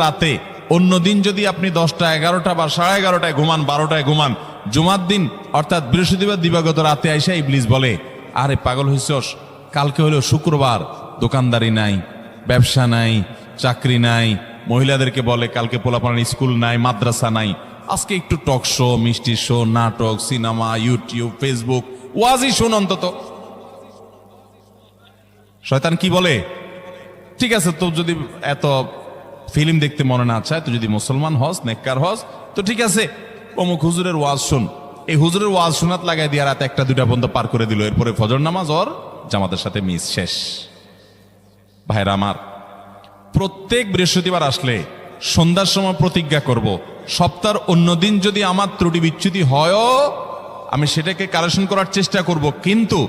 রাতে, অন্যদিন যদি আপনি 10টা 11টা বা 11:30টায় ঘুমান, 12টায় ঘুমান, জুমার দিন অর্থাৎ বৃহস্পতিবার দিবাগত রাতে আইসা ইবলিস বলে, আরে পাগল হইছস, কালকে হলো শুক্রবার, দোকানদারি নাই, ব্যবসা নাই, চাকরি নাই, মহিলাদেরকে বলে কালকে পোলাপানের স্কুল নাই, মাদ্রাসা নাই, আজকে একটু টক শো, মিষ্টি শো, নাটক, সিনেমা, ইউটিউব, ফেসবুক, ওয়াজই শোন অন্তত। শয়তান কি বলে, ঠিক আছে তো যদি এত ফিল্ম দেখতে মনে না চায়, তো যদি মুসলমান হস, নেককার হস, তো ঠিক আছে অমুক হুজুরের ওয়াজ শুন। এই হুজুরের ওয়াজ শোনাত লাগাই দিয়ে রাতে 1টা 2টা পর্যন্ত পার করে দিল। এরপরে ফজর নামাজ ওর জামাতের সাথে মিস, শেষ। ভাইরা আমার, প্রত্যেক বৃহস্পতিবার আসলে সন্ধ্যার সময় প্রতিজ্ঞা করব, সপ্তাহের অন্য দিন যদি আমার ত্রুটি বিচ্যুতি হয়ও আমি সেটাকে কারেকশন করার চেষ্টা করব, কিন্তু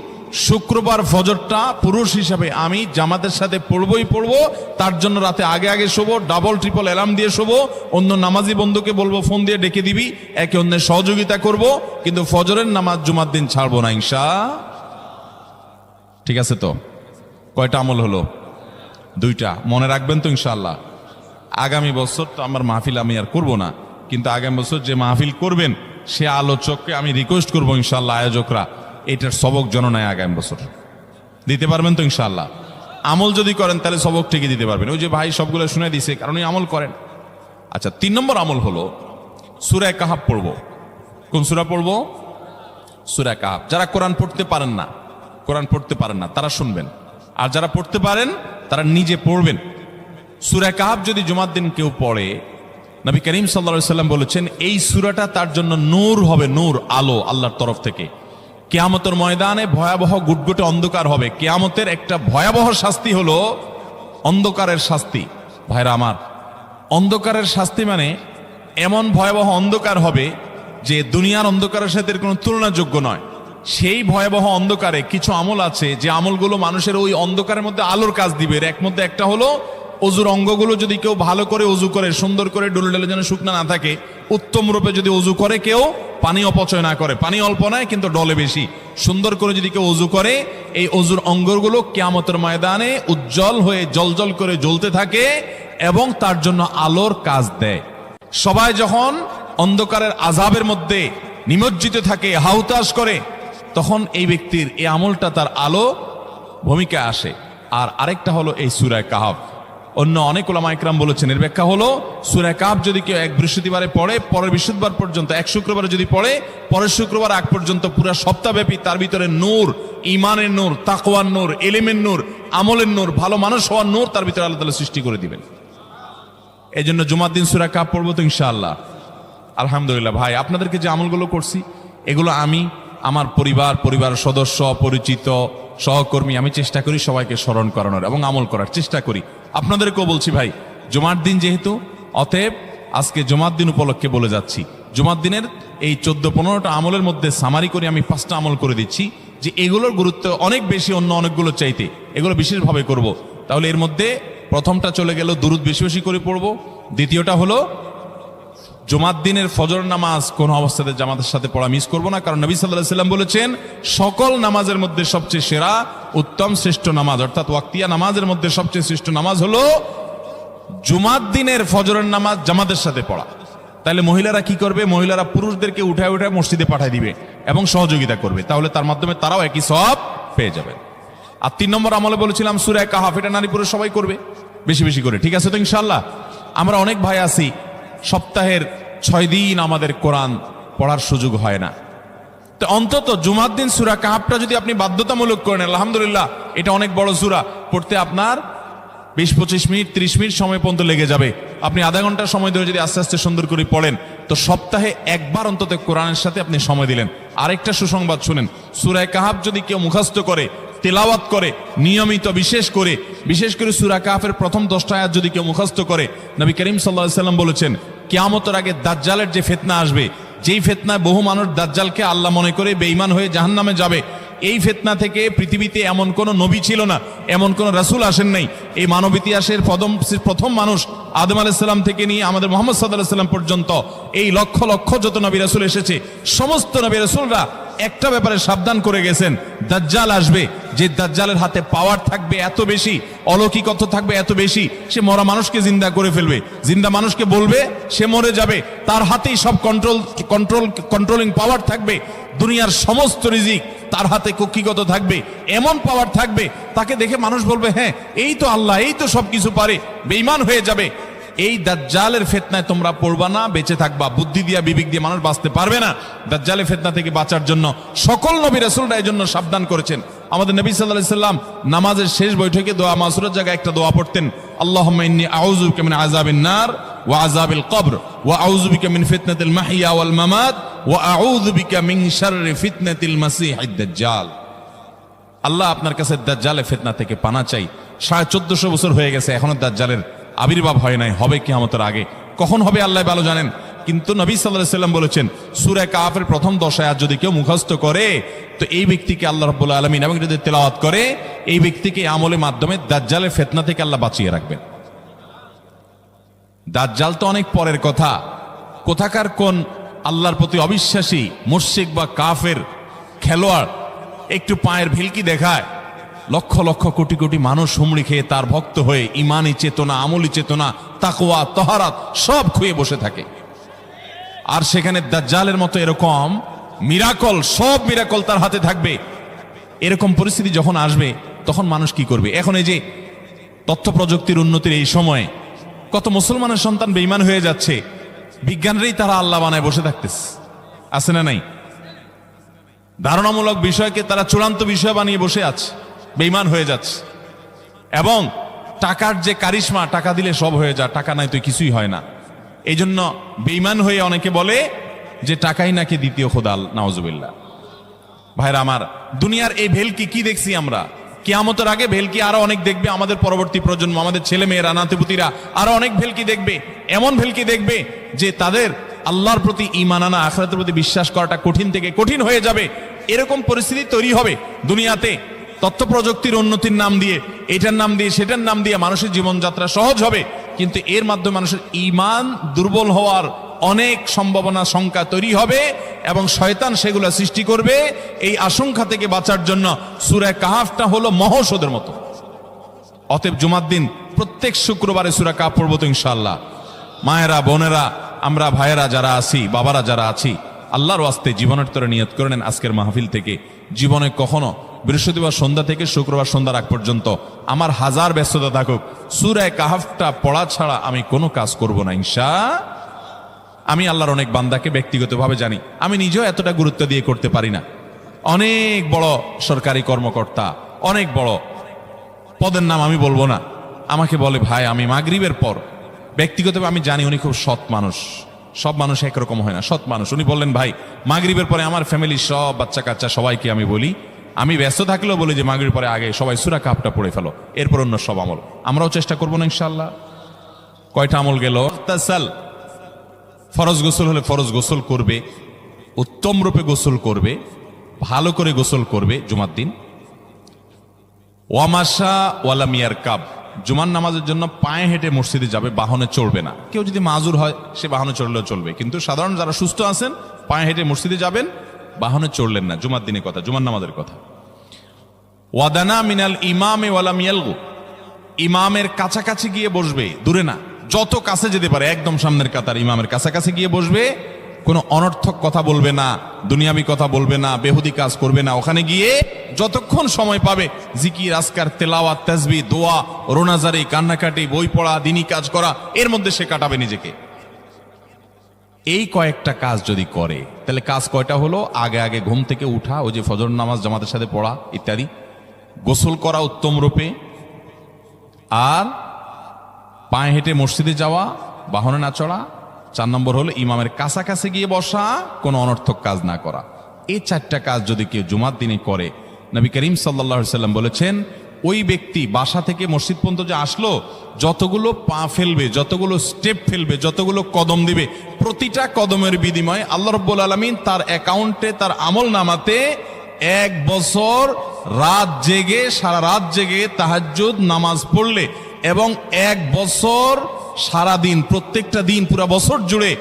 শুক্রবার ফজরটা পুরুষ হিসাবে আমি জামাতের সাথে পড়বই পড়বো। তার জন্য রাতে আগে আগে শোবো, ডাবল ট্রিপল অ্যালার্ম দিয়ে শোবো, অন্য নামাজি বন্ধুকে বলবো ফোন দিয়ে ডেকে দিবি, একে অন্যের সহযোগিতা করব, কিন্তু ফজরের নামাজ জুমার দিন ছাড়বো না ইনশাআল্লাহ। ঠিক আছে তো? কয়টা আমল হলো? 2টা। মনে রাখবেন তো ইনশাআল্লাহ। আগামী বছর তো আমার মাহফিল আমি আর করব না, কিন্তু আগামী বছর যে মাহফিল করবেন সে আলোচককে আমি রিকোয়েস্ট করবো ইনশাআল্লাহ, আয়োজকরা এটার সবক যেন নেয় আগামী বছর। দিতে পারবেন তো ইনশাআল্লাহ? আমল যদি করেন তাহলে সবক ঠিকই দিতে পারবেন। ওই যে ভাই সবগুলো শুনে দিছে, কারণ এই আমল করেন। আচ্ছা, 3 নম্বর আমল হলো সূরা কাহাফ পড়বো। কোন সূরা পড়বো? সূরা কাহাফ। যারা কোরআন পড়তে পারেন না তারা শুনবেন, আর যারা পড়তে পারেন তারা নিজে পড়বেন। সূরা কাহাফ যদি জুমার দিন কেউ পড়ে, নবী করিম সাল্লাল্লাহু আলাইহি ওয়াসাল্লাম বলেছেন এই সূরাটা তার জন্য নূর হবে, নূর, আলো আল্লাহর তরফ থেকে। কিয়ামতের ময়দানে ভয়াবহ গুটগুটে অন্ধকার হবে। কিয়ামতের একটা ভয়াবহ শাস্তি হলো অন্ধকারের শাস্তি। ভাইরা আমার, অন্ধকারের শাস্তি মানে এমন ভয়াবহ অন্ধকার হবে যে দুনিয়ার অন্ধকারের সাথে কোনো তুলনাযোগ্য নয়। সেই ভয়াবহ অন্ধকারে কিছু আমল আছে যে আমলগুলো মানুষের ওই অন্ধকারের মধ্যে আলোর কাজ দিবে। এর মধ্যে একটা হলো অজুর অঙ্গগুলো যদি কেউ ভালো করে অজু করে, সুন্দর করে ডলে ডলে যেন শুকনা না থাকে, উত্তম রূপে যদি অজু করে কেউ, পানি অপচয় না করে, পানি অল্প নয় কিন্তু ডলে বেশি, সুন্দর করে যদি কেউ অজু করে, এই অজুর অঙ্গগুলো কিয়ামতের ময়দানে উজ্জ্বল হয়ে জলজল করে জ্বলতে থাকে এবং তার জন্য আলোর কাজ দেয়। সবাই যখন অন্ধকারের আযাবের মধ্যে নিমজ্জিত থাকে, হাউতাশ করে, তখন এই ব্যক্তির এই আমলটা তার আলো ভূমিকা আসে। আর আরেকটা হলো এই সূরা কাহাফ। অন্য অনেক উলামা ইকরাম বলেছেন এর ব্যাখ্যা হলো সূরা কাহাফ যদি কেউ এক বৃহস্পতিবারে পড়ে, পরের বৃহস্পতিবার পর্যন্ত, এক শুক্রবারে যদি পড়ে, পরের শুক্রবার আগ পর্যন্ত পুরো সপ্তাহব্যাপী তার ভিতরে নূর, ঈমানের নূর, তাকওয়ার নূর, ইলমের নূর, আমলের নূর, ভালো মানুষ হওয়ার নূর তার ভিতরে আল্লাহ তাআলা সৃষ্টি করে দিবেন। এই জন্য জুমার দিন সূরা কাহাফ পড়বো তো ইনশাআল্লাহ। আলহামদুলিল্লাহ ভাই, আপনাদেরকে যে আমলগুলো করছি এগুলো আমি, আমার পরিবারের সদস্য, পরিচিত, সহকর্মী, আমি চেষ্টা করি সবাইকে স্মরণ করানোর এবং আমল করার চেষ্টা করি। আপনাদেরকেও বলছি ভাই, জুমার দিন যেহেতু, অতএব আজকে জুমার দিন উপলক্ষে বলে যাচ্ছি, জুমার দিনের এই 14-15টা আমলের মধ্যে সামারি করে আমি 5টা আমল করে দিচ্ছি, যে এগুলোর গুরুত্ব অনেক বেশি অন্য অনেকগুলো চাইতে, এগুলো বিশেষভাবে করব। তাহলে এর মধ্যে প্রথমটা চলে গেল দুরুদ বেশি বেশি করে পড়বো। দ্বিতীয়টা হলো জুমার দিনের ফজর নামাজ কোন অবস্থাতে জামাতের সাথে পড়া মিস করবো না, কারণ নবী সাল্লাল্লাহু আলাইহি ওয়াসাল্লাম বলেছেন সকল নামাজের মধ্যে সবচেয়ে সেরা, উত্তম, শ্রেষ্ঠ নামাজ, অর্থাৎ ওয়াক্তিয়া নামাজের মধ্যে সবচেয়ে শ্রেষ্ঠ নামাজ হলো জুমার দিনের ফজরের নামাজ জামাতের সাথে পড়া। তাহলে মহিলারা কি করবে? মহিলারা পুরুষদেরকে উঠায় উঠায় মসজিদে পাঠিয়ে দিবে এবং সহযোগিতা করবে, তাহলে তার মাধ্যমে তারাও একই সওয়াব পেয়ে যাবে। আর 3 নম্বর আমলে বলেছিলাম সূরা কাহাফ, এটা নারী পুরুষ সবাই করবে বেশি বেশি করে। ঠিক আছে তো ইনশাআল্লাহ? আমরা অনেক ভাই আছি সপ্তাহের 6 দিন আমাদের কোরআন পড়ার সুযোগ হয় না, তো অন্তত জুমার দিন সূরা কাহাফটা যদি আপনি বাধ্যতামূলক করেন, আলহামদুলিল্লাহ, এটা অনেক বড় সূরা, পড়তে আপনার 20-25 মিনিট 30 মিনিট সময় পর্যন্ত লেগে যাবে। আপনি আধা ঘন্টা সময় ধরে যদি আস্তে আস্তে সুন্দর করে পড়েন, তো সপ্তাহে একবার অন্তত কোরআনের সাথে আপনি সময় দিলেন। আরেকটা সুসংবাদ শুনেন, সূরা কাহাফ যদি কেউ মুখস্থ করে, তেলাওয়াত করে নিয়মিত, বিশেষ করে সূরা কাহাফের প্রথম 10টা আয়াত যদি কেউ মুখস্থ করে, নবী করিম সাল্লাল্লাহু আলাইহি ওয়াসাল্লাম বলেছেন কিয়ামতের আগে দাজ্জালের যে ফিতনা আসবে, যেই ফিতনায় বহু মানুষ দাজ্জালকে আল্লাহ মনে করে বেঈমান হয়ে জাহান্নামে যাবে, এই ফিতনা থেকে পৃথিবীতে এমন কোন নবী ছিল না, এমন কোন রাসূল আসেন নাই। এই মানব ইতিহাসের প্রথম মানুষ আদম আলাইহিস সালাম থেকে নিয়ে আমাদের মুহাম্মদ সাল্লাল্লাহু আলাইহি ওয়াসাল্লাম পর্যন্ত এই লক্ষ লক্ষ যত নবী রাসূল এসেছে, সমস্ত নবী রাসূলরা একটা ব্যাপারে সাবধান করে গেছেন, দাজ্জাল আসবে, যে দাজ্জালের হাতে পাওয়ার থাকবে এত বেশি, অলৌকিকত্ব থাকবে এত বেশি, সে মরা মানুষকে জিন্দা করে ফেলবে, জিন্দা মানুষকে বলবে সে মরে যাবে, তার হাতেই সব কন্ট্রোলিং পাওয়ার থাকবে, দুনিয়ার সমস্ত রিজিক তার হাতে কক্ষিগত থাকবে, এমন পাওয়ার থাকবে তাকে দেখে মানুষ বলবে হ্যাঁ এই তো আল্লাহ, এই তো সবকিছু পারে, বেঈমান হয়ে যাবে। এই দাজ্জালের ফিতনায় তোমরা পড়বা না, বেঁচে থাকবা। বুদ্ধি দিয়া বিবেক দিয়ে মানুষ বাঁচতে পারবে না। দাজ্জালের ফিতনা থেকে বাঁচার জন্য সকল নবী রাসূলরা এই জন্য সাবধান করেছেন। আমাদের নবী সাল্লাল্লাহু আলাইহি সাল্লাম নামাজের শেষ বৈঠকে দোয়া মাসুরের জায়গায় একটা দোয়া পড়তেন, আল্লাহুম্মা ইন্নী আউযু বিকা মিন আযাবিন নার ওয়া আযাবিল কবর ওয়া আউযু বিকা মিন ফিতনাতিল মাহইয়া ওয়াল মামাত ওয়া আউযু বিকা মিন শাররি ফিতনাতিল মাসীহিদ দাজ্জাল। আল্লাহ আপনার কাছে দাজ্জালের ফিতনা থেকে পানা চাই। 1450 বছর হয়ে গেছে, এখনো দাজ্জালের আবির্ভাব হয় নাই, হবে কিয়ামতের আগে। কখন হবে আল্লাহ ভালো জানেন। কিন্তু নবী সাল্লাল্লাহু আলাইহি সাল্লাম বলেছেন, সূরা কাফের প্রথম 10 আয়াত যদি কেউ মুখস্থ করে তো এই ব্যক্তিকে আল্লাহ রাব্বুল আলামিন এবং যদি তেলাওয়াত করে এই ব্যক্তিকে আমলের মাধ্যমে দাজ্জালের ফিতনা থেকে আল্লাহ বাঁচিয়ে রাখবেন। দাজ্জাল তো অনেক পরের কথা, কোথাকার কোন আল্লাহর প্রতি অবিশ্বাসী মুশরিক বা কাফের খেলোয়াড় একটু পায়ের ভিলকি দেখায়, লক্ষ লক্ষ কোটি কোটি মানুষ হুমড়ি খেয়ে তার ভক্ত হয়ে ইমানি চেতনা, আমলি চেতনা, তাকওয়া, তাহারাত সব খুয়ে বসে থাকে। আর সেখানে দাজ্জালের মতো এরকম মিরাকল, সব মিরাকল তার হাতে থাকবে। এরকম পরিস্থিতি যখন আসবে তখন মানুষ কি করবে? এখন এই যে তথ্য প্রযুক্তির উন্নতির এই সময়ে কত মুসলমানের সন্তান বেঈমান হয়ে যাচ্ছে, বিজ্ঞানরাই তারা আল্লাহ বানায় বসে থাকতেছে, আছে না নাই? ধারণামূলক বিষয়কে তারা চূড়ান্ত বিষয় বানিয়ে বসে আছে, বেঈমান হয়ে যাচ্ছে। এবং টাকার যে কারিশমা, টাকা দিলে সব হয়ে যায়, টাকা নাই তো কিছুই হয় না। এই জন্য বেঈমান হয়ে অনেকে বলে যে টাকাই নাকি দ্বিতীয় খোদা, নাউজুবিল্লাহ। ভাইরা আমার, দুনিয়ার এই ভেলকি কি দেখছি আমরা, কিয়ামতের আগে ভেলকি আরো অনেক দেখবে আমাদের পরবর্তী প্রজন্ম, আমাদের ছেলে মেয়েরা, নাতিপুতিরা আরো অনেক ভেলকি দেখবে। এমন ভেলকি দেখবে যে তাদের আল্লাহর প্রতি ঈমান আনা, আখিরাতের প্রতি বিশ্বাস করাটা কঠিন থেকে কঠিন হয়ে যাবে। এরকম পরিস্থিতি তৈরি হবে দুনিয়াতে। তথ্য প্রযুক্তির উন্নতির নাম দিয়ে, এটার নাম দিয়ে, সেটার নাম দিয়ে মানুষের জীবনযাত্রা সহজ হবে, কিন্তু এর মাধ্যমে মানুষের ঈমান দুর্বল হওয়ার অনেক সম্ভাবনা, সংখ্যা তৈরি হবে এবং শয়তান সেগুলো সৃষ্টি করবে। এই আশঙ্কা থেকে বাঁচার জন্য সূরা কাহফটা হলো মহৌষধের মতো। অতএব জুমার দিন প্রত্যেক শুক্রবারে সূরা কাহফ পড়বো তো ইনশাআল্লাহ। মায়েরা, বোনেরা, আমরা ভাইয়েরা যারা আছি, বাবারা যারা আছি, আল্লাহর ওয়াস্তে জীবনের তরে নিয়ত করে নেন আজকের মাহফিল থেকে, জীবনে কখনো বৃহস্পতিবার সন্ধ্যা থেকে শুক্রবার সন্ধ্যার আগ পর্যন্ত আমার হাজার ব্যস্ততা থাকুক, সূরা কাহফটা পড়া ছাড়া আমি কোনো কাজ করব না ইনশাআল্লাহ। আমি আল্লাহর অনেক বান্দাকে ব্যক্তিগতভাবে জানি, আমি নিজেও এতটা গুরুত্ব দিয়ে করতে পারি না। অনেক বড় সরকারি কর্মকর্তা, অনেক বড় পদের নাম আমি বলবো না, আমাকে বলে ভাই আমি মাগরিবের পর, ব্যক্তিগতভাবে আমি জানি উনি খুব সৎ মানুষ, সব মানুষ একরকম হয় না, সৎ মানুষ। উনি বললেন ভাই মাগরিবের পরে আমার ফ্যামিলির সব বাচ্চা কাচ্চা সবাইকে আমি বলি, আমি ব্যস্ত থাকলেও বলি যে মাগরিবের পরে আগে সবাই সূরা কাহফটা পড়ে ফেলো, এরপর অন্য সব আমল। আমরাও চেষ্টা করবো না ইনশাআল্লাহ। কয়টা আমল গেল? ফরজ গোসল হলে ফরজ গোসল করবে, উত্তম রূপে গোসল করবে, ভালো করে গোসল করবে জুমার দিন। ওয়ামাশা ওয়ালাম ইয়ারকাব, জুমার নামাজের জন্য পায়ে হেঁটে মসজিদে যাবে, বাহনে চড়বে না। কেউ যদি মাজুর হয় সে বাহনে চড়লেও চলবে, কিন্তু সাধারণ যারা সুস্থ আছেন পায়ে হেঁটে মসজিদে যাবেন, বাহনে চড়লেন না। জুমার দিনের কথা, জুমার নামাজের কথা। ওয়াদানা মিনাল ইমামে ওয়ালাম ইয়ালগু, ইমামের কাছাকাছি গিয়ে বসবে, দূরে না, যত কাছে যেতে পারে একদম সামনের কাতার ইমামের কাছাকাছি গিয়ে বসবে, কোনো অনর্থক কথা বলবে না, দুনিয়াবি কথা বলবে না, বেহুদি কাজ করবে না। ওখানে গিয়ে যতক্ষণ সময় পাবে জিকির, আজকার, তেলাওয়াত, তাসবিহ, দোয়া, রোনাজারি, কান্নাকাটি, বই পড়া, দিনই কাজ করা, এর মধ্যে সে কাটাবে নিজেকে। এই কয়েকটা কাজ যদি করে তাহলে কাজ কয়টা হলো? আগে আগে ঘুম থেকে উঠা, ওই যে ফজর নামাজ জামাতের সাথে পড়া ইত্যাদি, গোসল করা উত্তম রূপে, আর পায়ে হেঁটে মসজিদে যাওয়া, বাহনে না চড়া। 4 নম্বর হলো ইমামের কাছাকাছি গিয়ে বসা, কোনো অনর্থক কাজ না করা। এই 4টা কাজ যদি কেউ জুমার দিনে করে, নবী করিম সাল্লাল্লাহু আলাইহি সাল্লাম বলেছেন ওই ব্যক্তি বাসা থেকে মসজিদ পর্যন্ত যে আসলো, যতগুলো পা ফেলবে, যতগুলো স্টেপ ফেলবে, যতগুলো কদম দিবে, প্রতিটা কদমের বিনিময়ে আল্লাহ রাব্বুল আলামিন তার অ্যাকাউন্টে, তার আমল নামাতে 1 বছর রাত জেগে, সারা রাত জেগে তাহাজ্জুদ নামাজ পড়লে এবং 1 বছর সারা দিন, প্রত্যেকটা দিন পুরা বছর জুড়ে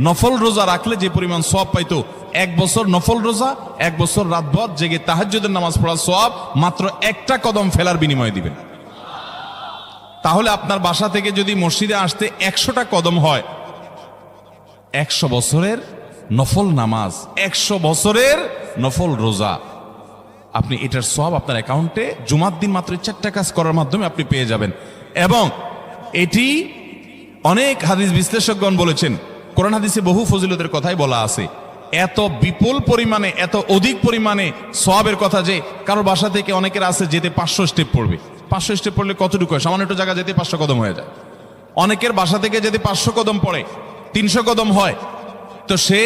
নফল রোজা রাখলে যে পরিমাণ সওয়াব পাইতো, 1 বছর নফল রোজা, 1 বছর রাতভর জেগে তাহাজ্জুদের নামাজ পড়ার সওয়াব মাত্র একটা কদম ফেলার বিনিময়ে দিবেন। তাহলে আপনার বাসা থেকে যদি মসজিদে আসতে 100টা কদম হয়, 100 বছরের নফল নামাজ, 100 বছরের নফল রোজা, আপনি এটার সওয়াব আপনার অ্যাকাউন্টে জুমার দিন মাত্র 4টা কাজ করার মাধ্যমে আপনি পেয়ে যাবেন। এবং এটি অনেক হাদিস বিশ্লেষকগণ বলেছেন, কোরআন হাদিসে বহু ফজিলতের কথাই বলা আছে। এত বিপুল পরিমাণে, এত অধিক পরিমাণে সওয়াবের কথা যে কারো বাসা থেকে অনেকের আছে যেতে 500 স্টেপ পড়বে। 500 স্টেপ পড়লে কতটুকু হয়? সামান্য একটু জায়গা যেতে 500 কদম হয়ে যায়। অনেকের বাসা থেকে যেতে 500 কদম পড়ে 300 কদম হয়। তো সে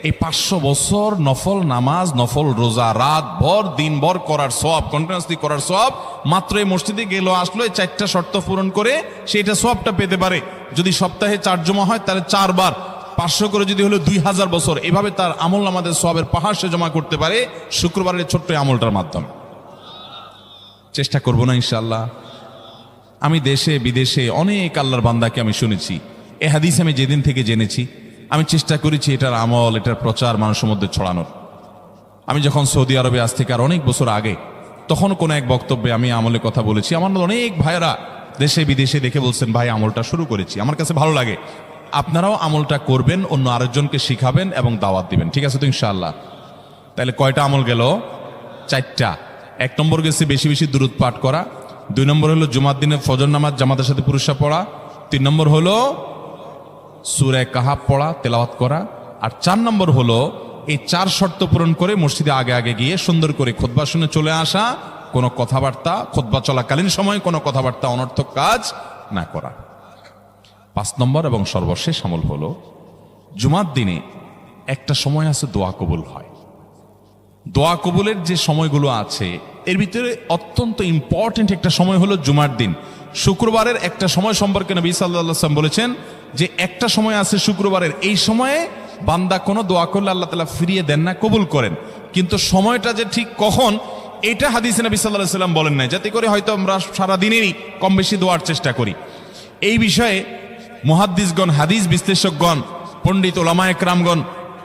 এই 500 বছর নফল নামাজ, নফল রোজা, রাত ভর দিন ভর করার সওয়াব, কন্টিনিউয়াসলি করার সওয়াব মাত্র এই মসজিদে গেল আসলো, এই 4টা শর্ত পূরণ করে সেটা সওয়াবটা পেতে পারে। যদি সপ্তাহে 4 জমা হয় তাহলে 4 বার 500 করে যদি হলো 2000 বছর, এভাবে তার আমল আমাদের সওয়াবের পাহাড় সে জমা করতে পারে শুক্রবারের ছোট্ট আমলটার মাধ্যমে। চেষ্টা করব না ইনশাআল্লাহ? আমি দেশে বিদেশে অনেক আল্লাহর বান্দাকে আমি শুনেছি, এ হাদিস আমি যেদিন থেকে জেনেছি আমি চেষ্টা করেছি এটার আমল, এটার প্রচার মানুষের মধ্যে ছড়ানোর। আমি যখন সৌদি আরবে আজ থেকে আর অনেক বছর আগে, তখন কোন এক বক্তব্যে আমি আমলের কথা বলেছি। আমার অনেক ভাইয়েরা দেশে বিদেশে দেখে বলছেন, ভাই আমলটা শুরু করেছি, আমার কাছে ভালো লাগে, আপনারাও আমলটা করবেন, অন্য আরেকজনকে শিখাবেন এবং দাওয়াত দিবেন। ঠিক আছে তো ইনশাআল্লাহ? তাহলে কয়টা আমল গেল? 4টা। 1 নম্বর গেছে বেশি বেশি দুরূদ পাঠ করা, 2 নম্বর হলো জুমার দিনে ফজর নামাজ জামাতের সাথে পুরুষরা পড়া, 3 নম্বর হলো সূরা কাহাফ পড়া, তেলাওয়াত করা, আর 4 নম্বর হলো এই 4 শর্ত পূরণ করে মসজিদে আগে আগে গিয়ে সুন্দর করে খুতবা শুনে চলে আসা, কোনো কথাবার্তা, খুতবা চলাকালীন সময় কোনো কথাবার্তা, অনর্থক কাজ না করা। 5 নম্বর এবং সর্বশেষ আমল হলো জুমার দিনে একটা সময় আছে দোয়া কবুল হয়। দোয়া কবুলের যে সময়গুলো আছে এর ভিতরে অত্যন্ত ইম্পর্টেন্ট একটা সময় হলো জুমার দিন। শুক্রবারের একটা সময় সম্পর্কে নবী সাল্লাল্লাহু আলাইহি ওয়াসাল্লাম বলেছেন যে একটা সময় আছে শুক্রবারের, এই সময়ে বান্দা কোনো দোয়া করলে আল্লাহ তাআলা ফিরিয়ে দেন না, কবুল করেন। কিন্তু সময়টা যে ঠিক কখন এটা হাদিসে নবী সাল্লাল্লাহু আলাইহি ওয়াসাল্লাম বলেন নাই, যাতে করে হয়তো আমরা সারা দিনেরই কম বেশি দোয়ার চেষ্টা করি। এই বিষয়ে মুহাদ্দিসগণ, হাদিস বিশ্লেষকগণ, পণ্ডিত ওলামায়ে কেরামগণ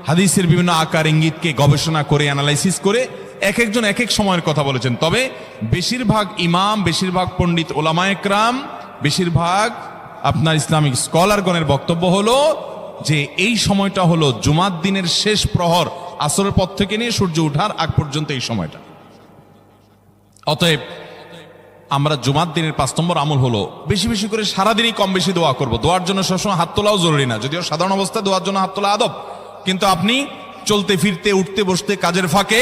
হাদিসের বিভিন্ন আকার ইঙ্গিতকে গবেষণা করে, অ্যানালাইসিস করে এক একজন এক এক সময়ের কথা বলেছেন। তবে বেশিরভাগ ইমাম, বেশিরভাগ পণ্ডিত ওলামায়ে কেরাম, বেশিরভাগ আপনার ইসলামিক স্কলারগণের বক্তব্য হলো যে এই সময়টা হলো জুমার দিনের শেষ প্রহর, আসরের পর থেকে নিয়ে সূর্য ওঠার আগ পর্যন্ত এই সময়টা। অতএব আমরা জুমার দিনের 5 নম্বর আমল হলো বেশি বেশি করে সারাদিনই কম বেশি দোয়া করব। দোয়ার জন্য সবসময় হাত তোলাও জরুরি না, যদিও সাধারণ অবস্থায় দোয়ার জন্য হাত তোলা আদব, কিন্তু আপনি চলতে ফিরতে, উঠতে বসতে, কাজের ফাঁকে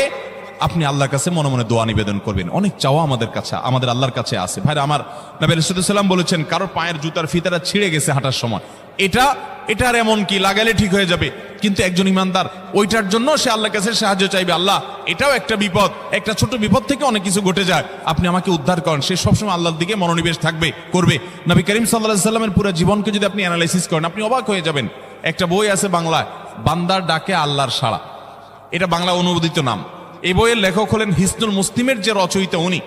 আপনি আল্লাহর কাছে মনে মনে দোয়া নিবেদন করবেন। অনেক চাওয়া আমাদের কাছে, আমাদের আল্লাহর কাছে আছে। ভাইরা আমার, নবী রাসূলুল্লাহ সাল্লাল্লাহু আলাইহি ওয়াসাল্লাম বলেছেন কারোর পায়ের জুতার ফিতাটা ছিঁড়ে গেছে হাঁটার সময়, এটার এমন কি লাগালে ঠিক হয়ে যাবে, কিন্তু একজন ইমানদার ওইটার জন্য সে আল্লাহর কাছে সাহায্য চাইবে। আল্লাহ, এটাও একটা বিপদ, একটা ছোট বিপদ থেকে অনেক কিছু ঘটে যায়, আপনি আমাকে উদ্ধার করেন। সে সবসময় আল্লাহর দিকে মনোনিবেশ করবে। নবী করিম সাল্লাল্লাহু আলাইহি ওয়াসাল্লামের পুরো জীবনকে যদি আপনি অ্যানালাইসিস করেন, আপনি অবাক হয়ে যাবেন। একটা বই আছে বাংলায়, বান্দার ডাকে আল্লাহর সাড়া, এটা বাংলা অনুবাদিত নাম। এই বইয়ের লেখক হলেন হিসনুল মুসলিমের যে রচয়িতা, উনি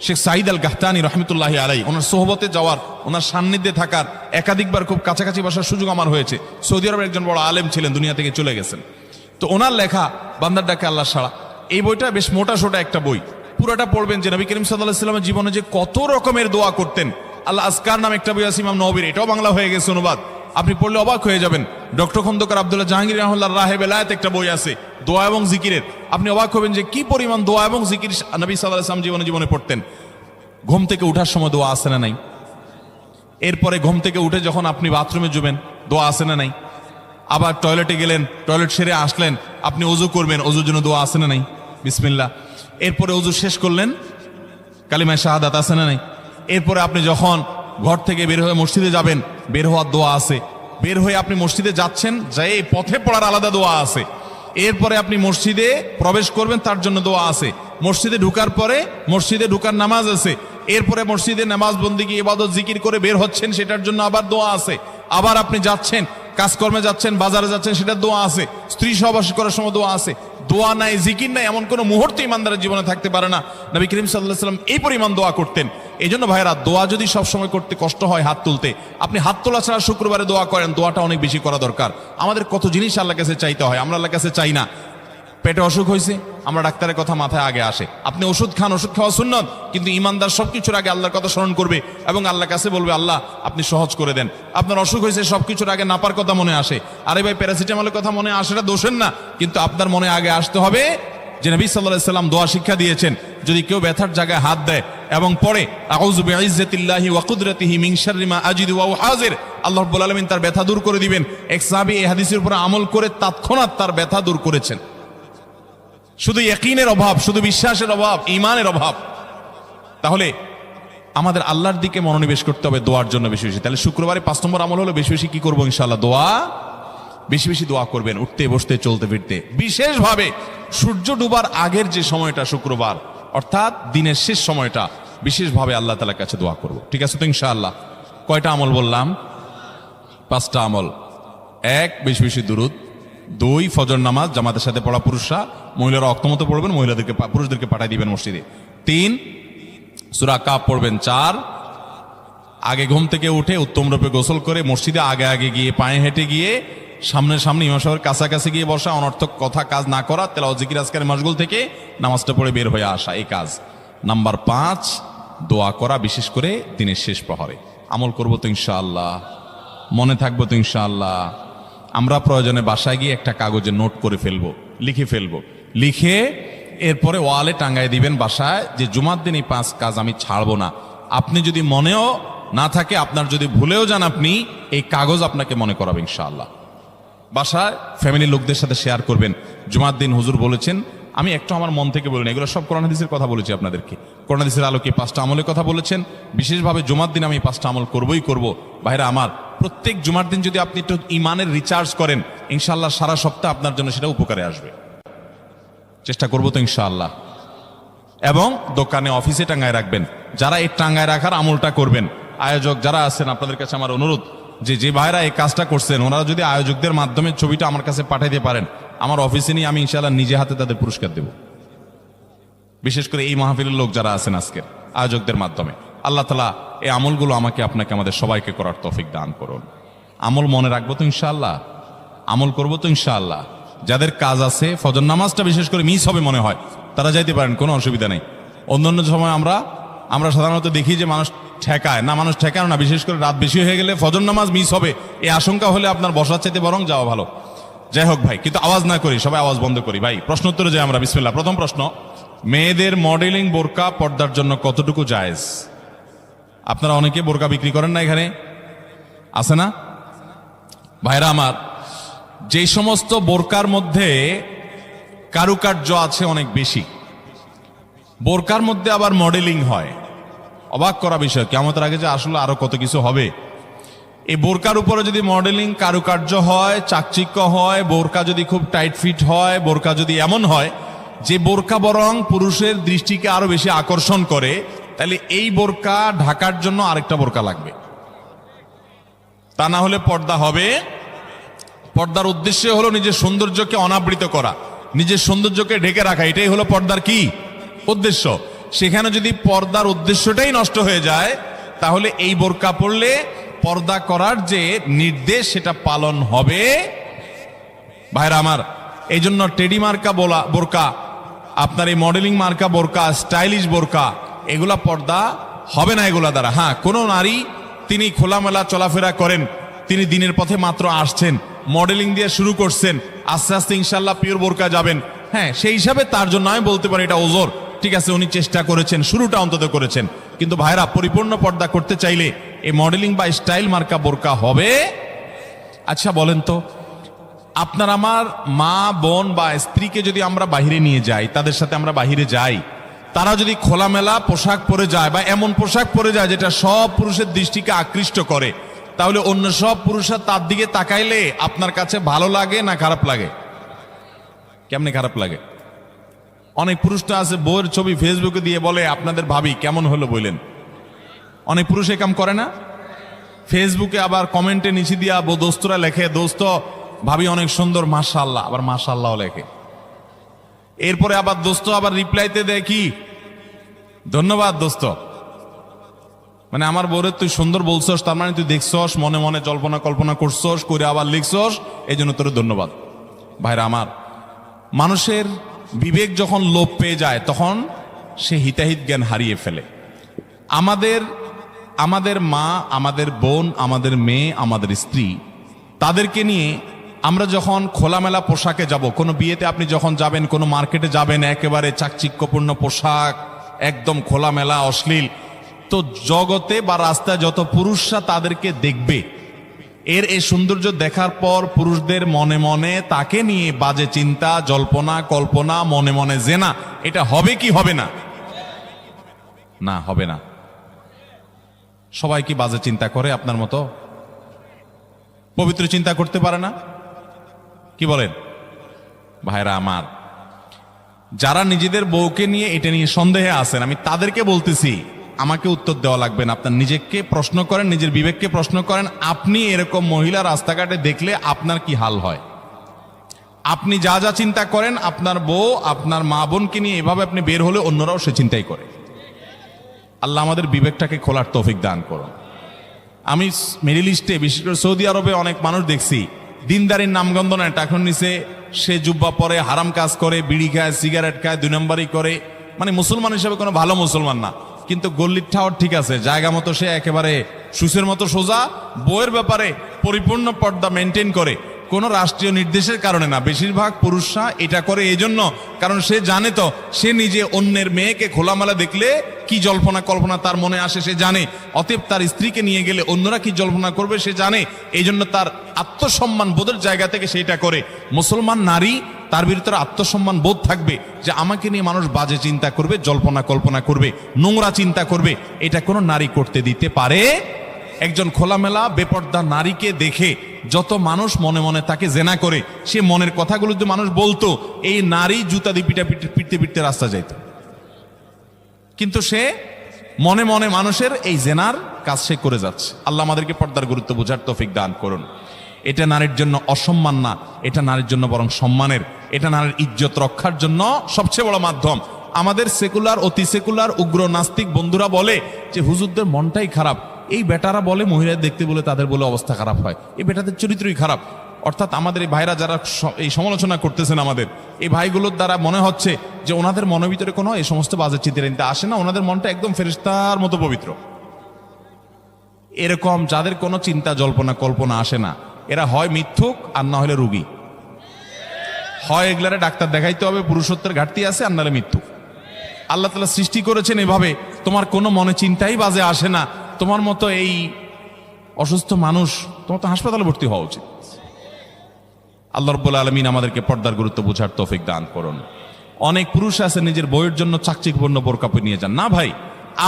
শেখ সাঈদ আল গাহতানী রহমতুল্লাহি আলাইহি। ওনার সোহবতে যাওয়ার, ওনার সান্নিধ্যে থাকার, একাধিকবার খুব কাছাকাছি বসার সুযোগ আমার হয়েছে। সৌদি আরবের একজন বড় আলেম ছিলেন, দুনিয়া থেকে চলে গেছেন। তো ওনার লেখা বান্দার ডাকে আল্লাহর সাড়া, এই বইটা বেশ মোটা সোটা একটা বই। পুরোটা পড়বেন যে নবী করিম সাল্লাল্লাহু আলাইহি ওয়াসাল্লামের জীবনে যে কত রকমের দোয়া করতেন। আল্লাহ আজকার নামে একটা বই আছে ইমাম নববীর, এটাও বাংলা হয়ে গেছে অনুবাদ, আপনি পড়লে অবাক হয়ে যাবেন। ডক্টর খন্দকার আব্দুল্লাহ জাহাঙ্গীর রাহমাতুল্লাহ রাহে বেলায়েত একটা বই আছে দোয়া এবং জিকিরের, আপনি অবাক হবেন যে কি পরিমাণ দোয়া এবং জিকির নবী সাল্লাল্লাহু আলাইহি ওয়াসাল্লাম জীবনে পড়তেন। ঘুম থেকে উঠার সময় দোয়া আছে না নাই? এরপরে ঘুম থেকে উঠে যখন আপনি বাথরুমে যাবেন, দোয়া আছে না নাই? আবার টয়লেটে গেলেন, টয়লেট সেরে আসলেন, আপনি ওযু করবেন, ওযুর জন্য দোয়া আছে না নাই? বিসমিল্লাহ। এরপরে ওযু শেষ করলেন, কালিমা শাহাদাত আছে না নাই? এরপরে আপনি যখন ঘর থেকে বের হয়ে মসজিদে যাবেন, বের হওয়ার দোয়া আছে। বের হয়ে আপনি মসজিদে যাচ্ছেন, যাই পথে পড়ার আলাদা দোয়া আছে। এরপরে আপনি মসজিদে প্রবেশ করবেন, তার জন্য দোয়া আছে। মসজিদে ঢুকার পরে মসজিদে ঢুকার নামাজ আছে। এরপরে মসজিদে নামাজ বন্দেগী ইবাদত জিকির করে বের হচ্ছেন, সেটার জন্য আবার দোয়া আছে। আবার আপনি যাচ্ছেন, কাজকর্মে যাচ্ছেন, বাজারে যাচ্ছেন, সেটার দোয়া আছে। স্ত্রী সহবাস করার সময় দোয়া আছে। দোয়া নাই, জিকির নাই, এমন কোনো মুহূর্তে ইমানদারের জীবনে থাকতে পারে না। নবী করিম সাল্লাল্লাহু আলাইহি ওয়াসাল্লাম এই পরিমাণ দোয়া করতেন। এই জন্য ভাইরা, দোয়া যদি সবসময় করতে কষ্ট হয় হাত তুলতে, আপনি হাত তোলা ছাড়া শুক্রবারে দোয়া করেন, দোয়াটা অনেক বেশি করা দরকার। আমাদের কত জিনিস আল্লাহর কাছে চাইতে হয়, আমরা আল্লাহর কাছে চাই না। পেটে অসুখ হয়েছে, আমরা ডাক্তারের কথা মাথায় আগে আসে, আপনি ওষুধ খান, ওষুধ খাওয়া সুন্নত, কিন্তু ইমানদার সবকিছুর আগে আল্লাহর কথা স্মরণ করবে এবং আল্লাহর কাছে বলবে, আল্লাহ আপনি সহজ করে দেন। আপনার অসুখ হয়েছে, সবকিছুর আগে নাপার কথা মনে আসে, আরে ভাই প্যারাসিটামলের কথা মনে আসেটা দোষের না, কিন্তু আপনার মনে আগে আসতে হবে যে নবী সাল্লাল্লাহু আলাইহি সাল্লাম দোয়া শিক্ষা দিয়েছেন, যদি কেউ ব্যথার জায়গায় হাত দেয় এবং পড়ে আউযু বিইজ্জাতিল্লাহি ওয়া কুদরাতিহি মিন শাররি মা আজিদু ওয়া হাজির, আল্লাহ রাব্বুল আলামিন তার ব্যথা দূর করে দিবেন। এক সাহাবী এই হাদিসের উপর আমল করে তৎক্ষণাৎ তার ব্যথা দূর করেছেন। শুধু ইয়াকিনের অভাব, শুধু বিশ্বাসের অভাব, ঈমানের অভাব। তাহলে আমাদের আল্লাহর দিকে মনোনিবেশ করতে হবে দোয়ার জন্য বেশি বেশি। তাহলে শুক্রবারে 5 নম্বর আমল হলো বেশি বেশি কি করবো ইনশাআল্লাহ, দোয়া। বেশি বেশি দোয়া করবেন, উঠতে বসতে চলতে ফিরতে। বিশেষভাবে সূর্য ডুবার আগের যে সময়টা শুক্রবার, অর্থাৎ দিনের শেষ সময়টা, বিশেষভাবে আল্লাহ তাআলার কাছে দোয়া করব। ঠিক আছে তো ইনশাআল্লাহ? কয়টা আমল বললাম? 5টা আমল। 1, বেশি বেশি দুরূদ। 2, ফজর নামাজ জামাতের সাথে পড়া পুরুষরা, মহিলারা অক্তমত পড়বেন, মহিলাদেরকে পুরুষদেরকে পাঠিয়ে দিবেন মসজিদে। 3, সূরা কাফ পড়বেন। 4, আগে ঘুম থেকে উঠে উত্তম রূপে গোসল করে মসজিদে আগে আগে গিয়ে পায়ে হেঁটে গিয়ে সামনে সামনে ইমাম সাহেবের কাছাকাছি গিয়ে বসা, অনর্থক কথা কাজ না করা, তেলাওয়াত জিকির আজকারের মাশগুল থেকে নামাজটা পড়ে বের হয়ে আসা, এই কাজ। নাম্বার 5, দোয়া করা, বিশেষ করে দিনের শেষ প্রহরে। আমল করবো তো ইনশাআল্লাহ? মনে থাকবো তো ইনশাআল্লাহ? আমরা প্রয়োজনে বাসায় গিয়ে একটা কাগজে নোট করে ফেলবো, লিখে ফেলবো, লিখে এরপরে ওয়ালে টাঙ্গায় দিবেন বাসায়, যে জুমার দিন এই 5 কাজ আমি ছাড়বো না। আপনি যদি মনেও না থাকে, আপনার যদি ভুলেও যান, আপনি এই কাগজ আপনাকে মনে করাবে ইনশাআল্লাহ। বাসায় ফ্যামিলির লোকদের সাথে শেয়ার করবেন, জুমার দিন হুজুর বলেছেন, আমি একটু আমার মন থেকে বলিনি, এগুলো সব কোরআন হাদিসের কথা বলেছি আপনাদেরকে। কোরআন হাদিসের আলোকে 5টা আমলের কথা বলেছেন, বিশেষভাবে জুমার দিন আমি 5টা আমল করবই করব। ভাইরা আমার, প্রত্যেক জুমার দিন যদি আপনি একটু ইমানের রিচার্জ করেন, ইনশাআল্লাহ সারা সপ্তাহ আপনার জন্য সেটা উপকারে আসবে। চেষ্টা করবো তো ইনশাআল্লাহ। এবং দোকানে অফিসে টাঙ্গায় রাখবেন। যারা এই টাঙ্গায় রাখার আমলটা করবেন, আয়োজক যারা আছেন, আপনাদের কাছে আমার অনুরোধ, যে ভাইরা এই কাজটা করছেন, ওনারা যদি আয়োজকদের মাধ্যমে ছবিটা আমার কাছে পাঠাইতে পারেন, আমার অফিসে নিয়ে আমি ইনশাআল্লাহ নিজে হাতে তাদের পুরস্কার দেব। বিশেষ করে এই মাহফিলের লোক যারা আছেন আজকের, আয়োজকদের মাধ্যমে। আল্লাহ তাআলা এই আমলগুলো আমাকে আপনাকে আমাদের সবাইকে করার তৌফিক দান করুন। আমল মনে রাখবো তো ইনশাআল্লাহ? আমল করবো তো ইনশাআল্লাহ? যাদের কাজ আছে, ফজর নামাজটা বিশেষ করে মিস হবে মনে হয়, তারা যাইতে পারেন, কোনো অসুবিধা নেই। অন্যান্য সময় আমরা সাধারণত দেখি যে মানুষ ঠেকায় না, মানুষ ঠেকানো না, বিশেষ করে রাত বেশি হয়ে গেলে ফজর নামাজ মিস হবে এই আশঙ্কা হলে আপনার বসার চাইতে বরং যাওয়া ভালো। যাই হোক ভাই, কিন্তু আওয়াজ না করি, সবাই আওয়াজ বন্ধ করি। ভাই প্রশ্ন উত্তরে যাই আমরা, বিসমিল্লাহ। প্রথম প্রশ্ন, মেয়েদের মডেলিং বোরকা পর্দার জন্য কতটুকু জায়েজ? আপনারা অনেকে বোরকা বিক্রি করেন না, এখানে আছে না ভাইরা আমার? যে সমস্ত বোরকার মধ্যে কারুকার্য আছে অনেক বেশি, বোরকার মধ্যে আবার মডেলিং হয়, অবাক করা বিষয়। কিয়ামতের আগে যে আসলে আরো কত কিছু হবে। এই বোরকার উপরে যদি মডেলিং কারুকার্য হয়, চাকচিক্য হয়, বোরকা যদি খুব টাইট ফিট হয়, বোরকা যদি এমন হয় যে বোরকা বরং পুরুষের দৃষ্টিকে আরো বেশি আকর্ষণ করে, তাহলে এই বোরকা ঢাকার জন্য আরেকটা বোরকা লাগবে। তা না হলে পর্দা হবে। পর্দার উদ্দেশ্য হলো নিজের সৌন্দর্যকে অনাবৃত করা, নিজের সৌন্দর্যকে ঢেকে রাখা, এটাই হলো পর্দার কি উদ্দেশ্য। সেখানে যদি পর্দার উদ্দেশ্যটাই নষ্ট হয়ে যায়, তাহলে এই বোরকা পরলে পর্দা করার যে নির্দেশ সেটা পালন হবে। ভাইরা আমার, এই জন্য টেডি মার্কা বোরকা, আপনার এই মডেলিং মার্কা বোরকা, স্টাইলিশ বোরকা, এগুলা পর্দা হবে না এগুলা দ্বারা। হ্যাঁ, কোনো নারী তিনি খোলামেলা চলাফেরা করেন, তিনি দিনের পথে মাত্র আসছেন, মডেলিং দিয়ে শুরু করছেন, আস্তে আস্তে ইনশাল্লাহ পিওর বোরকা যাবেন। হ্যাঁ, সেই হিসাবে তার জন্য আমি বলতে পারি এটা ওজর, ঠিক আছে, উনি চেষ্টা করেছেন, শুরুটা অন্তত করেছেন। কিন্তু ভাইরা, পরিপূর্ণ পর্দা করতে চাইলে এই মডেলিং বা স্টাইল মার্কা বোরকা হবে। আচ্ছা বলেন তো, আপনার আমার মা বোন বা স্ত্রীকে যদি আমরা বাহিরে নিয়ে যাই, তাদের সাথে আমরা বাহিরে যাই, তারা যদি খোলামেলা পোশাক পরে যায় বা এমন পোশাক পরে যায় যেটা সব পুরুষের দৃষ্টিকে আকৃষ্ট করে, তাহলে অন্য সব পুরুষরা তার দিকে তাকাইলে আপনার কাছে ভালো লাগে না খারাপ লাগে? কেমনে খারাপ লাগে? অনেক পুরুষ তো আছে বউয়ের ছবি ফেসবুকে দিয়ে বলে, আপনাদের ভাবি কেমন হলো বললেন। অনেক পুরুষ এ কাম করে না? ফেসবুকে আবার কমেন্টে নিচে দিয়া দোস্তরা লেখে, দোস্ত ভাবি অনেক সুন্দর, মাশাআল্লাহ, আবার মাশাআল্লাহ লেখে। এরপরে আবার দোস্ত আবার রিপ্লাইতে দেয় কি, ধন্যবাদ দোস্ত। মানে আমার বউরে তুই সুন্দর বলছস, তার মানে তুই দেখছস, মনে মনে জল্পনা কল্পনা করছস, করে আবার লিখছস, এই জন্য তোর ধন্যবাদ। ভাইরা আমার, মানুষের বিবেক যখন লোপ পেয়ে যায় তখন সে হিতাহিত জ্ঞান হারিয়ে ফেলে। আমাদের মা, আমাদের বোন, আমাদের মেয়ে, আমাদের স্ত্রী, তাদেরকে নিয়ে আমরা যখন খোলামেলা পোশাকে যাব, কোনো বিয়েতে আপনি যখন যাবেন, কোনো মার্কেটে যাবেন, একেবারে চাকচিক্যপূর্ণ পোশাক, একদম খোলামেলা অশ্লীল, তো জগতে বা রাস্তায় যত পুরুষরা তাদেরকে দেখবে, এই সৌন্দর্য দেখার পর পুরুষদের মনে মনে তাকে নিয়ে বাজে চিন্তা, জল্পনা কল্পনা, মনে মনে জেনা, এটা হবে কি হবে না? না, হবে না। সবাই কি বাজে চিন্তা করে আপনার মতো? পবিত্র চিন্তা করতে পারে না? কি বলেন ভাইরা আমার? যারা নিজেদের বউকে নিয়ে এটা নিয়ে সন্দেহে আছেন, আমি তাদেরকে বলতেছি, আমাকে উত্তর দেওয়া লাগবে না। আপনার নিজেকে প্রশ্ন করেন, নিজের বিবেককে প্রশ্ন করেন, আপনি এরকম মহিলা রাস্তাঘাটে দেখলে আপনার কি হাল হয়? আপনি যা যা চিন্তা করেন, আপনার বউ, আপনার মা বোনকে নিয়ে এভাবে আপনি বের হলে অন্যরাও সে চিন্তাই করে। আল্লাহ আমাদের বিবেকটাকে খোলার তৌফিক দান করুন। আমি মিডল ইস্টে, বিশেষ করে সৌদি আরবে অনেক মানুষ দেখছি, দিনদারির নামগন্ধ নেয়, টাকার নিচে সে জুব্বা পরে, হারাম কাজ করে, বিড়ি খায়, সিগারেট খায়, 2 নম্বরই করে, মানে মুসলমান হিসেবে কোনো ভালো মুসলমান না। কিন্তু গল্লির ঠাওয়ার ঠিক আছে, জায়গা মতো সে একেবারে সুসের মতো সোজা, বইয়ের ব্যাপারে পরিপূর্ণ পর্দা মেনটেন করে, কোনো রাষ্ট্রীয় নির্দেশের কারণে না। বেশিরভাগ পুরুষরা এটা করে এই জন্য, কারণ সে জানে তো সে নিজে অন্যের মেয়েকে খোলামেলা দেখলে কি জল্পনা কল্পনা তার মনে আসে সে জানে, অতএব তার স্ত্রীকে নিয়ে গেলে অন্যরা কি জল্পনা করবে সে জানে, এই জন্য তার আত্মসম্মান বোধের জায়গা থেকে সেটা করে। মুসলমান নারী, তার ভিতরে আত্মসম্মান বোধ থাকবে যে আমাকে নিয়ে মানুষ বাজে চিন্তা করবে, জল্পনা কল্পনা করবে, নোংরা চিন্তা করবে, এটা কোনো নারী করতে দিতে পারে? একজন খোলামেলা বেপর্দা নারীকে দেখে যত মানুষ মনে মনে তাকে জেনা করে, সে মনের কথাগুলো যদি মানুষ বলতো, এই নারী জুতা দিয়ে পিটতে পিটতে রাস্তা যাইত। কিন্তু সে মনে মনে মানুষের এই জেনার কাজ সে করে যাচ্ছে। আল্লাহ আমাদেরকে পর্দার গুরুত্ব বোঝার তৌফিক দান করুন। এটা নারীর জন্য অসম্মান না, এটা নারীর জন্য বরং সম্মানের, এটা নারীর ইজ্জত রক্ষার জন্য সবচেয়ে বড় মাধ্যম। আমাদের সেকুলার, অতি সেকুলার, উগ্র নাস্তিক বন্ধুরা বলে যে হুজুরদের মনটাই খারাপ, এই বেটারা বলে মহিলা দেখতে বলে তাদের বলে অবস্থা খারাপ হয়, এই বেটাদের চরিত্রই খারাপ। অর্থাৎ আমাদের এই ভাইরা যারা এই সমালোচনা করতেছেন, আমাদের এই ভাইগুলোর দ্বারা মনে হচ্ছে যে ওনাদের মনের ভিতরে কোনো এই সমস্ত বাজে চিন্তা আসে না, ওনাদের মনটা একদম ফেরেশতার মতো পবিত্র। এরকম যাদের কোনো চিন্তা জল্পনা কল্পনা আসে না, এরা হয় মিথ্যুক আর না হলে রুগী। হয় এগুলারে ডাক্তার দেখাইতে হবে, পুরুষত্বের ঘাটতি আছে, আর নাহলে মৃত্যু। আল্লাহ তাআলা সৃষ্টি করেছেন এভাবে, তোমার কোনো মনে চিন্তাই বাজে আসে না, তোমার মতো এই অসুস্থ মানুষ, তোমার তো হাসপাতালে ভর্তি হওয়া উচিত। আল্লাহ রাব্বুল আলামিন আমাদেরকে পর্দার গুরুত্ব বোঝার তৌফিক দান করুন। অনেক পুরুষ আছে নিজের বউয়ের জন্য চাকচিক্যপূর্ণ বোরকা পরে নিয়ে যান। না ভাই,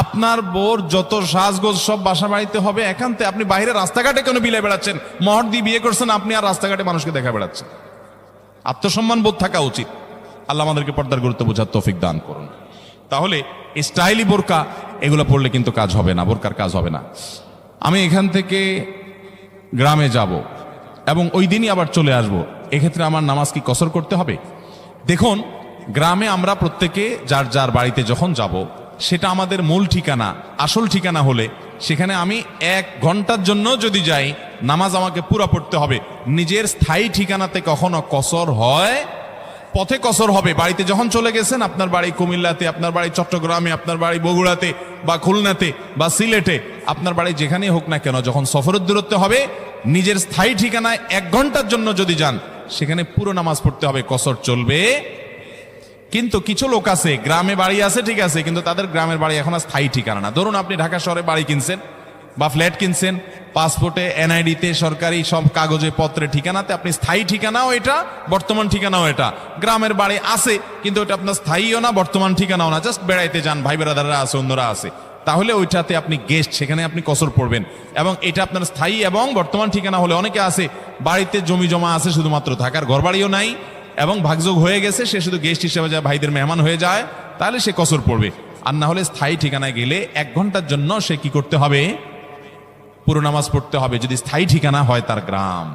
আপনার বউর যত সাজগোজ সব বাসা বাড়িতে হবে একান্তে। আপনি বাইরে রাস্তাঘাটে কেন বিলে বেড়াচ্ছেন? মহর দিয়ে বিয়ে করছেন আপনি, আর রাস্তাঘাটে মানুষকে দেখা বেড়াচ্ছেন। আত্মসম্মান বোধ থাকা উচিত। আল্লাহ আমাদেরকে পর্দার গুরুত্ব বোঝার তৌফিক দান করুন। তাহলে স্টাইলি বোরকা এগুলো পড়লে কিন্তু কাজ হবে না, বোরকার কাজ হবে না। আমি এখান থেকে গ্রামে যাব এবং ওই দিনই আবার চলে আসব, এক্ষেত্রে আমার নামাজ কি কসর করতে হবে? দেখুন, গ্রামে আমরা প্রত্যেকে যার যার বাড়িতে যখন যাব, সেটা আমাদের মূল ঠিকানা, আসল ঠিকানা হলে সেখানে আমি 1 ঘন্টার জন্য যদি যাই, নামাজ আমাকে পুরা পড়তে হবে। নিজের স্থায়ী ঠিকানাতে কখনো কসর হয়? পথে কসর হবে। বাড়িতে যখন চলে গেছেন, আপনার বাড়ি কুমিল্লাতে, আপনার বাড়ি চট্টগ্রামে, আপনার বাড়ি বগুড়াতে বা খুলনাতে বা সিলেটে, আপনার বাড়ি যেখানেই হোক না কেন, যখন সফরের দূরত্ব হবে, নিজের স্থায়ী ঠিকানায় 1 ঘন্টার জন্য যদি যান, সেখানে পুরো নামাজ পড়তে হবে, কসর চলবে। কিন্তু কিছু লোক আছে, গ্রামে বাড়ি আছে ঠিক আছে, কিন্তু তাদের গ্রামের বাড়ি এখন আর স্থায়ী ঠিকানা না। ধরুন আপনি ঢাকা শহরে বাড়ি কিনছেন বা ফ্ল্যাট কিনছেন, পাসপোর্টে, এনআইডিতে, সরকারি সব কাগজে পত্রে ঠিকানাতে আপনি স্থায়ী ঠিকানাও এটা, বর্তমান ঠিকানাও এটা। গ্রামের বাড়ি আছে কিন্তু ওটা আপনার স্থায়ীও না, বর্তমান ঠিকানাও না, জাস্ট বেড়াইতে যান, ভাই বেড়াদাররা আছে, অন্যরা আছে, তাহলে ওইটাতে আপনি গেস্ট, সেখানে আপনি কসর পড়বেন। এবং এটা আপনার স্থায়ী এবং বর্তমান ঠিকানা হলে, অনেকে আছে বাড়িতে জমি জমা আছে, শুধুমাত্র থাকার ঘরবাড়িও নাই এবং ভাগযোগ হয়ে গেছে, সে শুধু গেস্ট হিসেবে যায়, ভাইদের মেহমান হয়ে যায়, তাহলে সে কসর পড়বে। আর না হলে স্থায়ী ঠিকানায় গেলে 1 ঘন্টার জন্য সে কি করতে হবে? পুরো নামাজ পড়তে হবে, যদি স্থায়ী ঠিকানা হয় তার গ্রাম।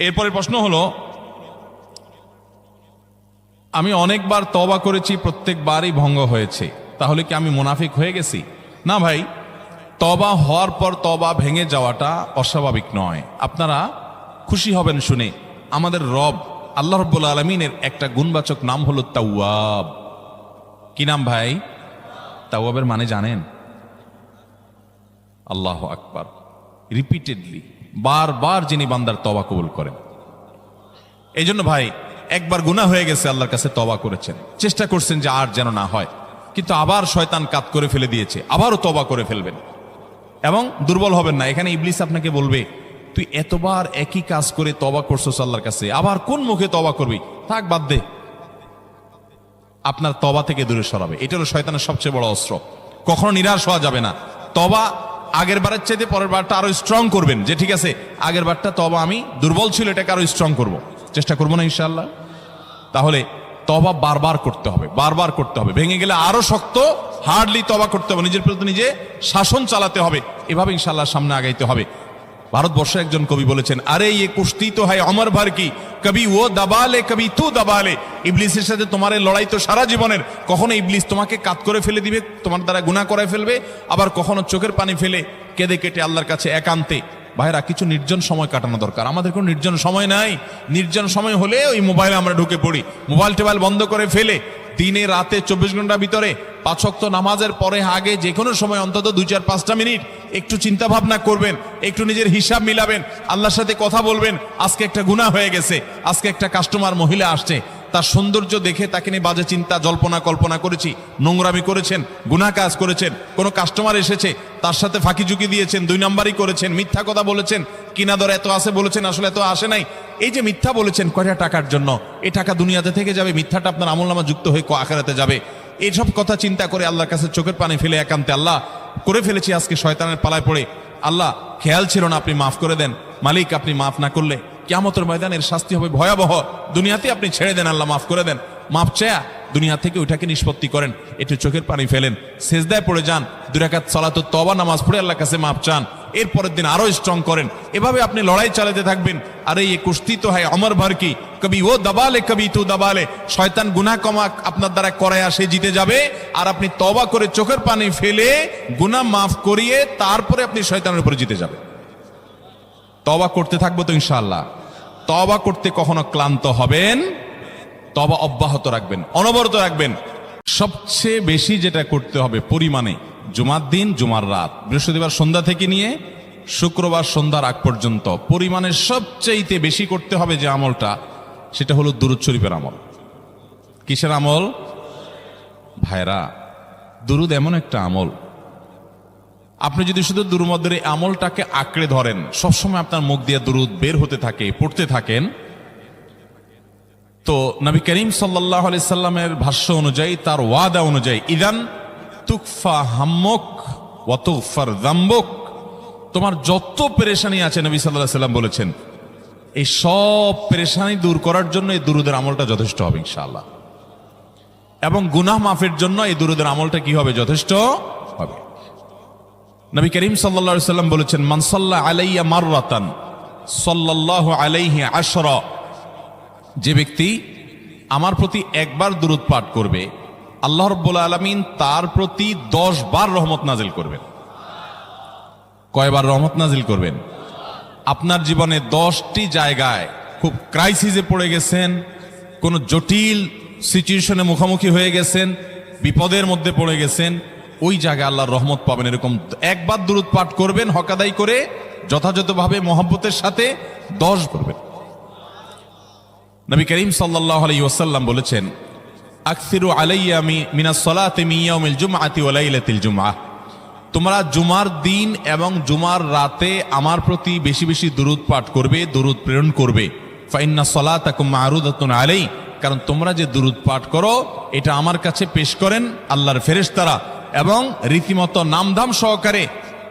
এরপরে প্রশ্ন হলো, আমি অনেকবার তওবা করেছি, প্রত্যেকবারই ভঙ্গ হয়েছে, তাহলে কি আমি মুনাফিক হয়ে গেছি? না ভাই, তওবা হওয়ার পর তওবা ভেঙে যাওয়াটা অস্বাভাবিক নয়। আপনারা খুশি হবেন শুনে, আমাদের রব আল্লাহ রাব্বুল আলামিনের একটা গুণবাচক নাম হলো তাওয়াব। কি নাম ভাই? তাওয়াবের মানে জানেন? আল্লাহু আকবার। রিপিটেডলি, বারবার যিনি বান্দার তওবা কবুল করেন। এই জন্য ভাই, একবার গুনাহ হয়ে গেছে, আল্লাহর কাছে তওবা করেছেন, চেষ্টা করছেন যে আর যেন না হয়, কিন্তু আবার শয়তান কাত করে ফেলে দিয়েছে, আবারও তওবা করে ফেলবেন এবং দুর্বল হবেন না। এখানে ইবলিস আপনাকে বলবে, তুই এতবার একই কাজ করে তওবা করছস আল্লাহর কাছে, আবার কোন মুখে তওবা করবি? থাক, বাদ দে। আপনার তওবা থেকে দূরে সরাবে। এটা হলো শয়তানের সবচেয়ে বড় অস্ত্র। কখনো নিরাশ হওয়া যাবে না। তওবা আগের বারের চাইতে পরের বারটা আরো স্ট্রং করবেন, যে ঠিক আছে আগের বারটা তওবা আমি দুর্বল ছিল, এটাকে আরো স্ট্রং করব, চেষ্টা করবো না ইনশাআল্লাহ। তাহলে তওবা বারবার করতে হবে, বারবার করতে হবে। ভেঙে গেলে আরো শক্ত হার্ডলি তওবা করতে হবে, নিজের প্রতি নিজে শাসন চালাতে হবে। এভাবে ইনশাআল্লাহ সামনে আগাইতে হবে। ভারতবর্ষে একজন কবি বলেছেন, আরে ইয়ে কুস্তি তো হয় অমর ভর কি, কবি ও দাবালে কবি তু দাবালে। ইবলিসের সাথে তোমার এই লড়াই তো সারা জীবনের। কখনো ইবলিস তোমাকে কাত করে ফেলে দিবে, তোমার দ্বারা গুনাহ করায় ফেলবে, আবার কখনো চোখের পানি ফেলে কেঁদে কেটে আল্লাহর কাছে একান্তে। ভাইরা, কিছু নির্জন সময় কাটানো দরকার। আমাদের কোনো নির্জন সময় নাই। নির্জন সময় হলে ওই মোবাইলে আমরা ঢুকে পড়ি, মোবাইল টোবাইল বন্ধ করে ফেলে দিনে রাতে 24 ঘন্টার ভিতরে 5 ওয়াক্ত নামাজের পরে আগে যে কোনো সময় অন্তত 2-4-5টা মিনিট একটু চিন্তা ভাবনা করবেন, একটু নিজের হিসাব মিলাবেন, আল্লাহর সাথে কথা বলবেন। আজকে একটা গুনাহ হয়ে গেছে, আজকে একটা কাস্টমার মহিলা আসছে, তার সৌন্দর্য দেখে তাকে নিয়ে বাজে চিন্তা জল্পনা কল্পনা করেছি, নোংরামি করেছেন, গুনাহ কাজ করেছেন। কোনো কাস্টমার এসেছে, তার সাথে ফাঁকি ঝুঁকি দিয়েছেন, 2 নাম্বারই করেছেন, মিথ্যা কথা বলেছেন, কিনা দর এত আসে বলেছেন, আসলে এত আসে নাই। এই যে মিথ্যা বলেছেন কয়টা টাকার জন্য, এই টাকা দুনিয়াতে থেকে যাবে, মিথ্যাটা আপনার আমলনামা যুক্ত হয়ে আখিরাতে যাবে। এইসব কথা চিন্তা করে আল্লাহর কাছে চোখের পানি ফেলে একান্তে, আল্লাহ করে ফেলেছি আজকে শয়তানের পালায় পড়ে, আল্লাহ খেয়াল ছিল না, আপনি মাফ করে দেন। মালিক, আপনি মাফ না করলে কিয়ামতের ময়দানের শাস্তি হবে ভয়াবহ। দুনিয়াতে আপনি ছেড়ে দেন, আল্লাহ মাফ করে দেন। মাফ চায়া দুনিয়া থেকে ওইটাকে নিষ্পত্তি করেন, একটু চোখের পানি ফেলেন, সেজদায় পড়ে যান, 2 রাকাত সালাতুত তওবা নামাজ পড়ে আল্লাহর কাছে মাফ চান, এরপরের দিন আরো স্ট্রং করেন। এভাবে আপনি লড়াই চালাতে থাকবেন। আরে এই কুস্তি তো হয় অমর ভর কি, কবি ও দাবালে কবি তু দাবালে। শয়তান গুনাহ কমা আপনার দ্বারা করায় আসে জিতে যাবে, আর আপনি তওবা করে চোখের পানি ফেলে গুনাহ মাফ করিয়ে তারপরে আপনি শয়তানের উপরে জিতে যাবেন। তওবা করতে থাকবো তো ইনশাআল্লাহ। তওবা করতে কখনো ক্লান্ত হবেন, তওবা অব্যাহত রাখবেন, অনবরত রাখবেন। সবচেয়ে বেশি যেটা করতে হবে পরিমাণে, জুমার দিন, জুমার রাত, বৃহস্পতিবার সন্ধ্যা থেকে নিয়ে শুক্রবার সন্ধ্যার আগ পর্যন্ত পরিমাণে সবচেয়ে বেশি করতে হবে যে আমলটা, সেটা হলো দুরূদ শরীফের আমল। কিসের আমল? ভাইরা, দুরূদ এমন একটা আমল, আপনি যদি শুধু দুরূদের এই আমলটাকে আঁকড়ে ধরেন, সবসময় আপনার মুখ দিয়ে দুরূদ বের হতে থাকে, পড়তে থাকেন, তো নবী করিম সাল্লাল্লাহু আলাইহি সাল্লামের ভাষ্য অনুযায়ী, তার ওয়াদা অনুযায়ী, ইদান তুকফা হাম্মুক ওয়া তুগফার যামবুক, তোমার যত পেরেশানি আছে, নবী সাল্লাল্লাহু আলাইহি সাল্লাম বলেছেন, এই সব পেরেশানি দূর করার জন্য এই দুরূদের আমলটা যথেষ্ট হবে ইনশাআল্লাহ। এবং গুনাহ মাফের জন্য এই দুরূদের আমলটা কি হবে? যথেষ্ট হবে। নবী করিম সাল্লাল্লাহু আলাইহি সাল্লাম বলেছেন, মান সাল্লা আলাইয়া মাররাতান সাল্লাল্লাহু আলাইহি আশরা, যে ব্যক্তি আমার প্রতি একবার দুরূদ পাঠ করবে, আল্লাহ রাব্বুল আলামিন তার প্রতি 10 বার রহমত নাজিল করবেন। কয়বার রহমত নাজিল করবেন? আপনার জীবনে 10টি জায়গায় খুব ক্রাইসিসে পড়ে গেছেন, কোন জটিল সিচুয়েশনে মুখোমুখি হয়ে গেছেন, বিপদের মধ্যে পড়ে গেছেন, ওই জায়গায় আল্লাহর রহমত পাবেন। এরকম একবার দুরূদ পাঠ করবেন, হক আদায় করে যথাযথভাবে মহব্বতের সাথে 10 করবেন। নবী করিম সাল্লাল্লাহু আলাইহি ওয়াসাল্লাম বলেছেন, আকসিরু আলাইয়া মিনাস সালাতি মিন ইয়াউমিল জুমআতি ওয়া লাইলাতিল জুমআহ, তোমরা জুমার দিন এবং জুমার রাতে আমার প্রতি বেশি বেশি দুরূদ পাঠ করবে, দুরূদ প্রেরণ করবে। ফা ইন্না সালাতাকুম মা'রুদাতুন আলাই, কারণ তোমরা যে দুরূদ পাঠ করো এটা আমার কাছে পেশ করেন আল্লাহর ফেরেশতারা, এবং রীতিমতো নামধাম সহকারে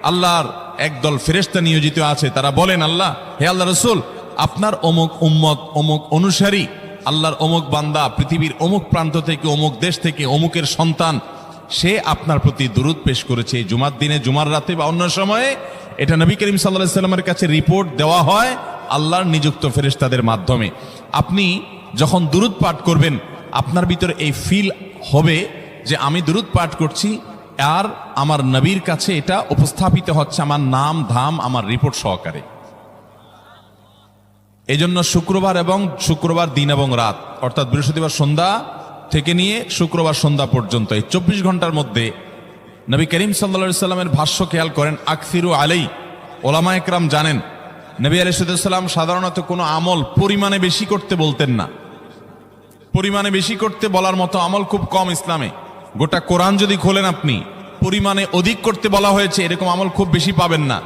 আল্লাহর একদল ফেরেশতা নিয়োজিত আছে। তারা বলেন, আল্লাহ, হে আল্লাহ রাসূল, আপনার অমুক উম্মত, অমুক অনুসারী, আল্লাহর অমুক বান্দা পৃথিবীর অমুক প্রান্ত থেকে, অমুক দেশ থেকে, অমুকের সন্তান, সে আপনার প্রতি দুরূদ পেশ করেছে জুমার দিনে, জুমার রাতে বা অন্য সময়ে। এটা নবী করিম সাল্লাল্লাহু আলাইহি সাল্লামের কাছে রিপোর্ট দেওয়া হয় আল্লাহর নিযুক্ত ফেরেশতাদের মাধ্যমে। আপনি যখন দুরূদ পাঠ করবেন, আপনার ভিতরে এই ফিল হবে যে আমি দুরূদ পাঠ করছি, আর আমার নবীর কাছে এটা উপস্থাপিত হচ্ছে আমার নাম ধাম আমার রিপোর্ট সহকারে। এজন্য শুক্রবার দিন এবং রাত, অর্থাৎ বৃহস্পতিবার সন্ধ্যা থেকে নিয়ে শুক্রবার সন্ধ্যা পর্যন্ত এই 24 ঘন্টার মধ্যে নবী করিম সাল্লাল্লাহু আলাইহি সাল্লামের ভাষ্য খেয়াল করেন, আকসিরু আলাই। ওলামা একরাম জানেন নবী আলাইহিস সালাম সাধারণত কোনো আমল পরিমাণে বেশি করতে বলতেন না। পরিমাণে বেশি করতে বলার মতো আমল খুব কম ইসলামে। গোটা কোরআন যদি খোলেন আপনি, পরিমাণে অধিক করতে বলা হয়েছে এরকম আমল খুব বেশি পাবেন না।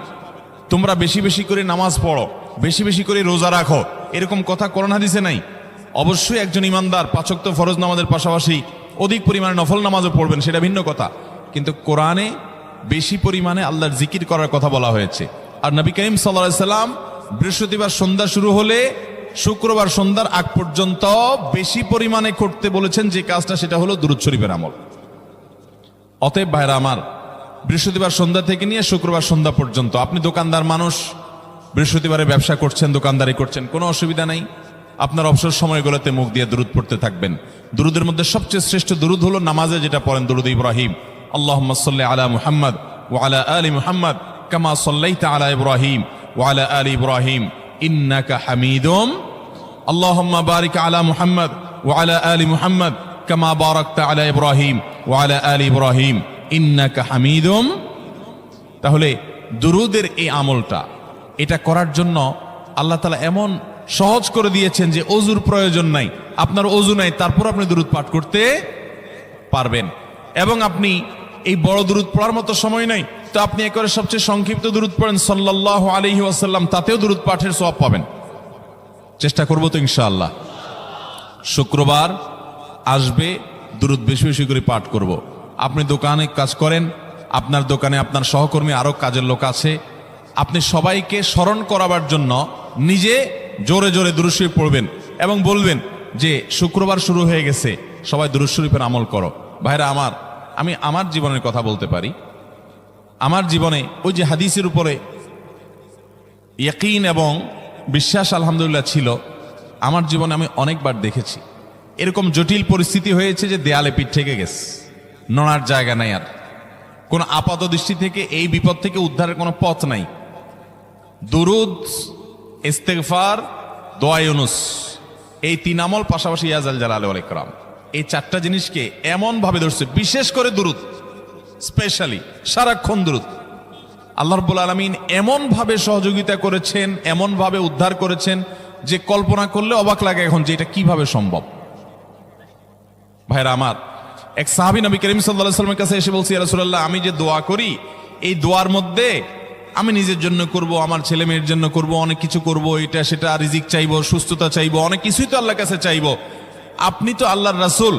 তোমরা বেশি বেশি করে নামাজ পড়ো, বেশি বেশি করে রোজা রাখো, এরকম কথা কোরআন হাদিসে নাই। অবশ্যই একজন ইমানদার 5 ওয়াক্ত ফরজ নামাজের পাশাপাশি অধিক পরিমাণে নফল নামাজও পড়বেন, সেটা ভিন্ন কথা। কিন্তু কোরআনে বেশি পরিমাণে আল্লাহর জিকির করার কথা বলা হয়েছে। আর নবী করিম সাল্লাল্লাহু আলাইহি সাল্লাম বৃহস্পতিবার সন্ধ্যা শুরু হলে শুক্রবার সন্ধ্যার আগ পর্যন্ত বেশি পরিমাণে করতে বলেছেন যে কাজটা, সেটা হলো দুরূদ শরীফের আমল। অতএব ভাইরা আমার, বৃহস্পতিবার সন্ধ্যা থেকে নিয়ে শুক্রবার সন্ধ্যা পর্যন্ত আপনি দোকানদার মানুষ, বৃহস্পতিবারে ব্যবসা করছেন, দোকানদারি করছেন, কোনো অসুবিধা নাই। আপনার অবসর সময়গুলোতে মুখ দিয়ে দুরূদ পড়তে থাকবেন। দুরূদের মধ্যে সবচেয়ে শ্রেষ্ঠ দুরূদ হলো নামাজে যেটা পড়েন, দুরূদ ইব্রাহিম। আল্লাহুম্মা সাল্লি আলা মুহাম্মদ ওয়া আলা আলি মুহাম্মদ কামা সাল্লাইতা আলা ইব্রাহিম ওয়া আলা আলি ইব্রাহিম ইন্নাকা হামিদুম। আল্লাহুম্মা বারিক আলা মুহাম্মদ ওয়া আলা আলি মুহাম্মদ কামা বারাকতা আলা ইব্রাহিম ওয়া আলা আলি ইব্রাহিম ইন্নাকা হামিদুম। তাহলে দুরূদের এই আমলটা, এটা করার জন্য আল্লাহ তাআলা এমন সহজ করে দিয়েছেন যে ওযুর প্রয়োজন নাই। আপনার ওযু নাই, তারপর আপনি দুরূদ পাঠ করতে পারবেন। এবং আপনি এই বড় দুরূদ পড়ার মতো সময় নাই, তো আপনি একেবারে সবচেয়ে সংক্ষিপ্ত দুরূদ পড়েন সাল্লাল্লাহু আলাইহি ওয়াসাল্লাম, তাতেও দুরূদ পাঠের সওয়াব পাবেন। চেষ্টা করব তো ইনশাআল্লাহ। শুক্রবার আসবে, দুরূদ বেশি বেশি করে পাঠ করব। আপনি দোকানে কাজ করেন, আপনার দোকানে আপনার সহকর্মী আরো কাজের লোক আছে, আপনি সবাইকে স্মরণ করাবার জন্য নিজে জোরে জোরে দুরূদ শরীফ পড়বেন এবং বলবেন যে শুক্রবার শুরু হয়ে গেছে, সবাই দুরূদ শরীফের আমল করো। ভাইরা আমার, আমি আমার জীবনের কথা বলতে পারি। আমার জীবনে ওই যে হাদিসের উপরে ইয়াকিন এবং বিশ্বাস আলহামদুলিল্লাহ ছিল, আমার জীবনে আমি অনেকবার দেখেছি এরকম জটিল পরিস্থিতি হয়েছে যে দেয়ালে পিঠ থেকে গেছে, নড়ার জায়গা নাই, আর কোন আপাত দৃষ্টি থেকে এই বিপদ থেকে উদ্ধারের কোনো পথ নাই। দুরুদ, ইস্তেগফার, দোয়া ইউনুস, এই 3 আমল, পাশাপাশি ইয়াজাল জালাল ওয়াল ইকরাম, এই 4টা জিনিসকে এমন ভাবে ধরছে, বিশেষ করে দুরুদ, স্পেশালি সারাক্ষণ দুরুদ। আল্লাহ রাব্বুল আলামিন এমন ভাবে সহযোগিতা করেছেন, এমন ভাবে উদ্ধার করেছেন যে কল্পনা করলে অবাক লাগে এখন যে এটা কিভাবে সম্ভব। ভাইরা আমার, এক সাহাবী নবী করিম সাল্লাল্লাহু আলাইহি ওয়াসাল্লামের কাছে এসে বলছে, ইয়া রাসূলুল্লাহ, আমি যে দোয়া করি, এই দোয়ার মধ্যে আমি নিজের জন্য করব, আমার ছেলে মেয়ের জন্য করব, অনেক কিছু করব, এটা সেটা, রিজিক চাইবো, সুস্থতা চাইবো, অনেক কিছুই তো আল্লাহর কাছে চাইবো। আপনি তো আল্লাহর রাসূল,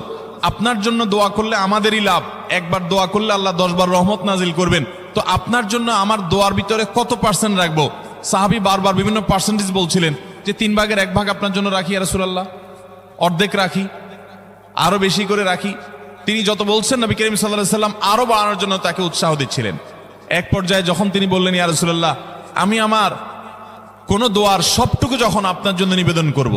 আপনার জন্য দোয়া করলে আমাদেরই লাভ, একবার দোয়া করলে আল্লাহ 10 বার রহমত নাজিল করবেন, তো আপনার জন্য আমার দোয়ার ভিতরে কত পার্সেন্ট রাখবো? সাহাবী বারবার বিভিন্ন পার্সেন্টেজ বলছিলেন যে 3 ভাগের 1 ভাগ আপনার জন্য রাখি ইয়া রাসূলুল্লাহ, অর্ধেক রাখি, আরো বেশি করে রাখি। তিনি যত বলছেন নবী করিম সাল্লাল্লাহু আলাইহি সাল্লাম আরো বাড়ানোর জন্য তাকে উৎসাহ দিচ্ছিলেন। এক পর্যায়ে যখন তিনি বললেন, ইয়া রাসূলুল্লাহ, আমি আমার কোন দোয়ার সবটুকু যখন আপনার জন্য নিবেদন করব,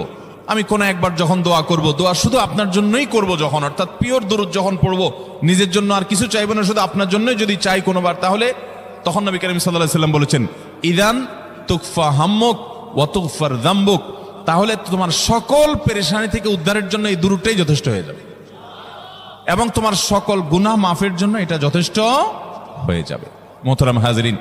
আমি কোন একবার যখন দোয়া করব, দোয়া শুধু আপনার জন্যই করব যখন, অর্থাৎ পিওর দুরূদ যখন পড়ব, নিজের জন্য আর কিছু চাইবো না, শুধু আপনার জন্যই যদি চাই কোনোবার, তাহলে তখন নবী করিম সাল্লাল্লাহু আলাইহি সাল্লাম বলেছেন, ইদান তুকফা হাম্মুক ওয়া তুগফার যামবুক, তাহলে তোমার সকল পেরেশানি থেকে উদ্ধারের জন্য এই দুরূদটাই যথেষ্ট হয়ে যাবে, এবং তোমার সকল গুনাহ মাফের জন্য এটা যথেষ্ট হয়ে যাবে। মোহতারাম হাজিরিন,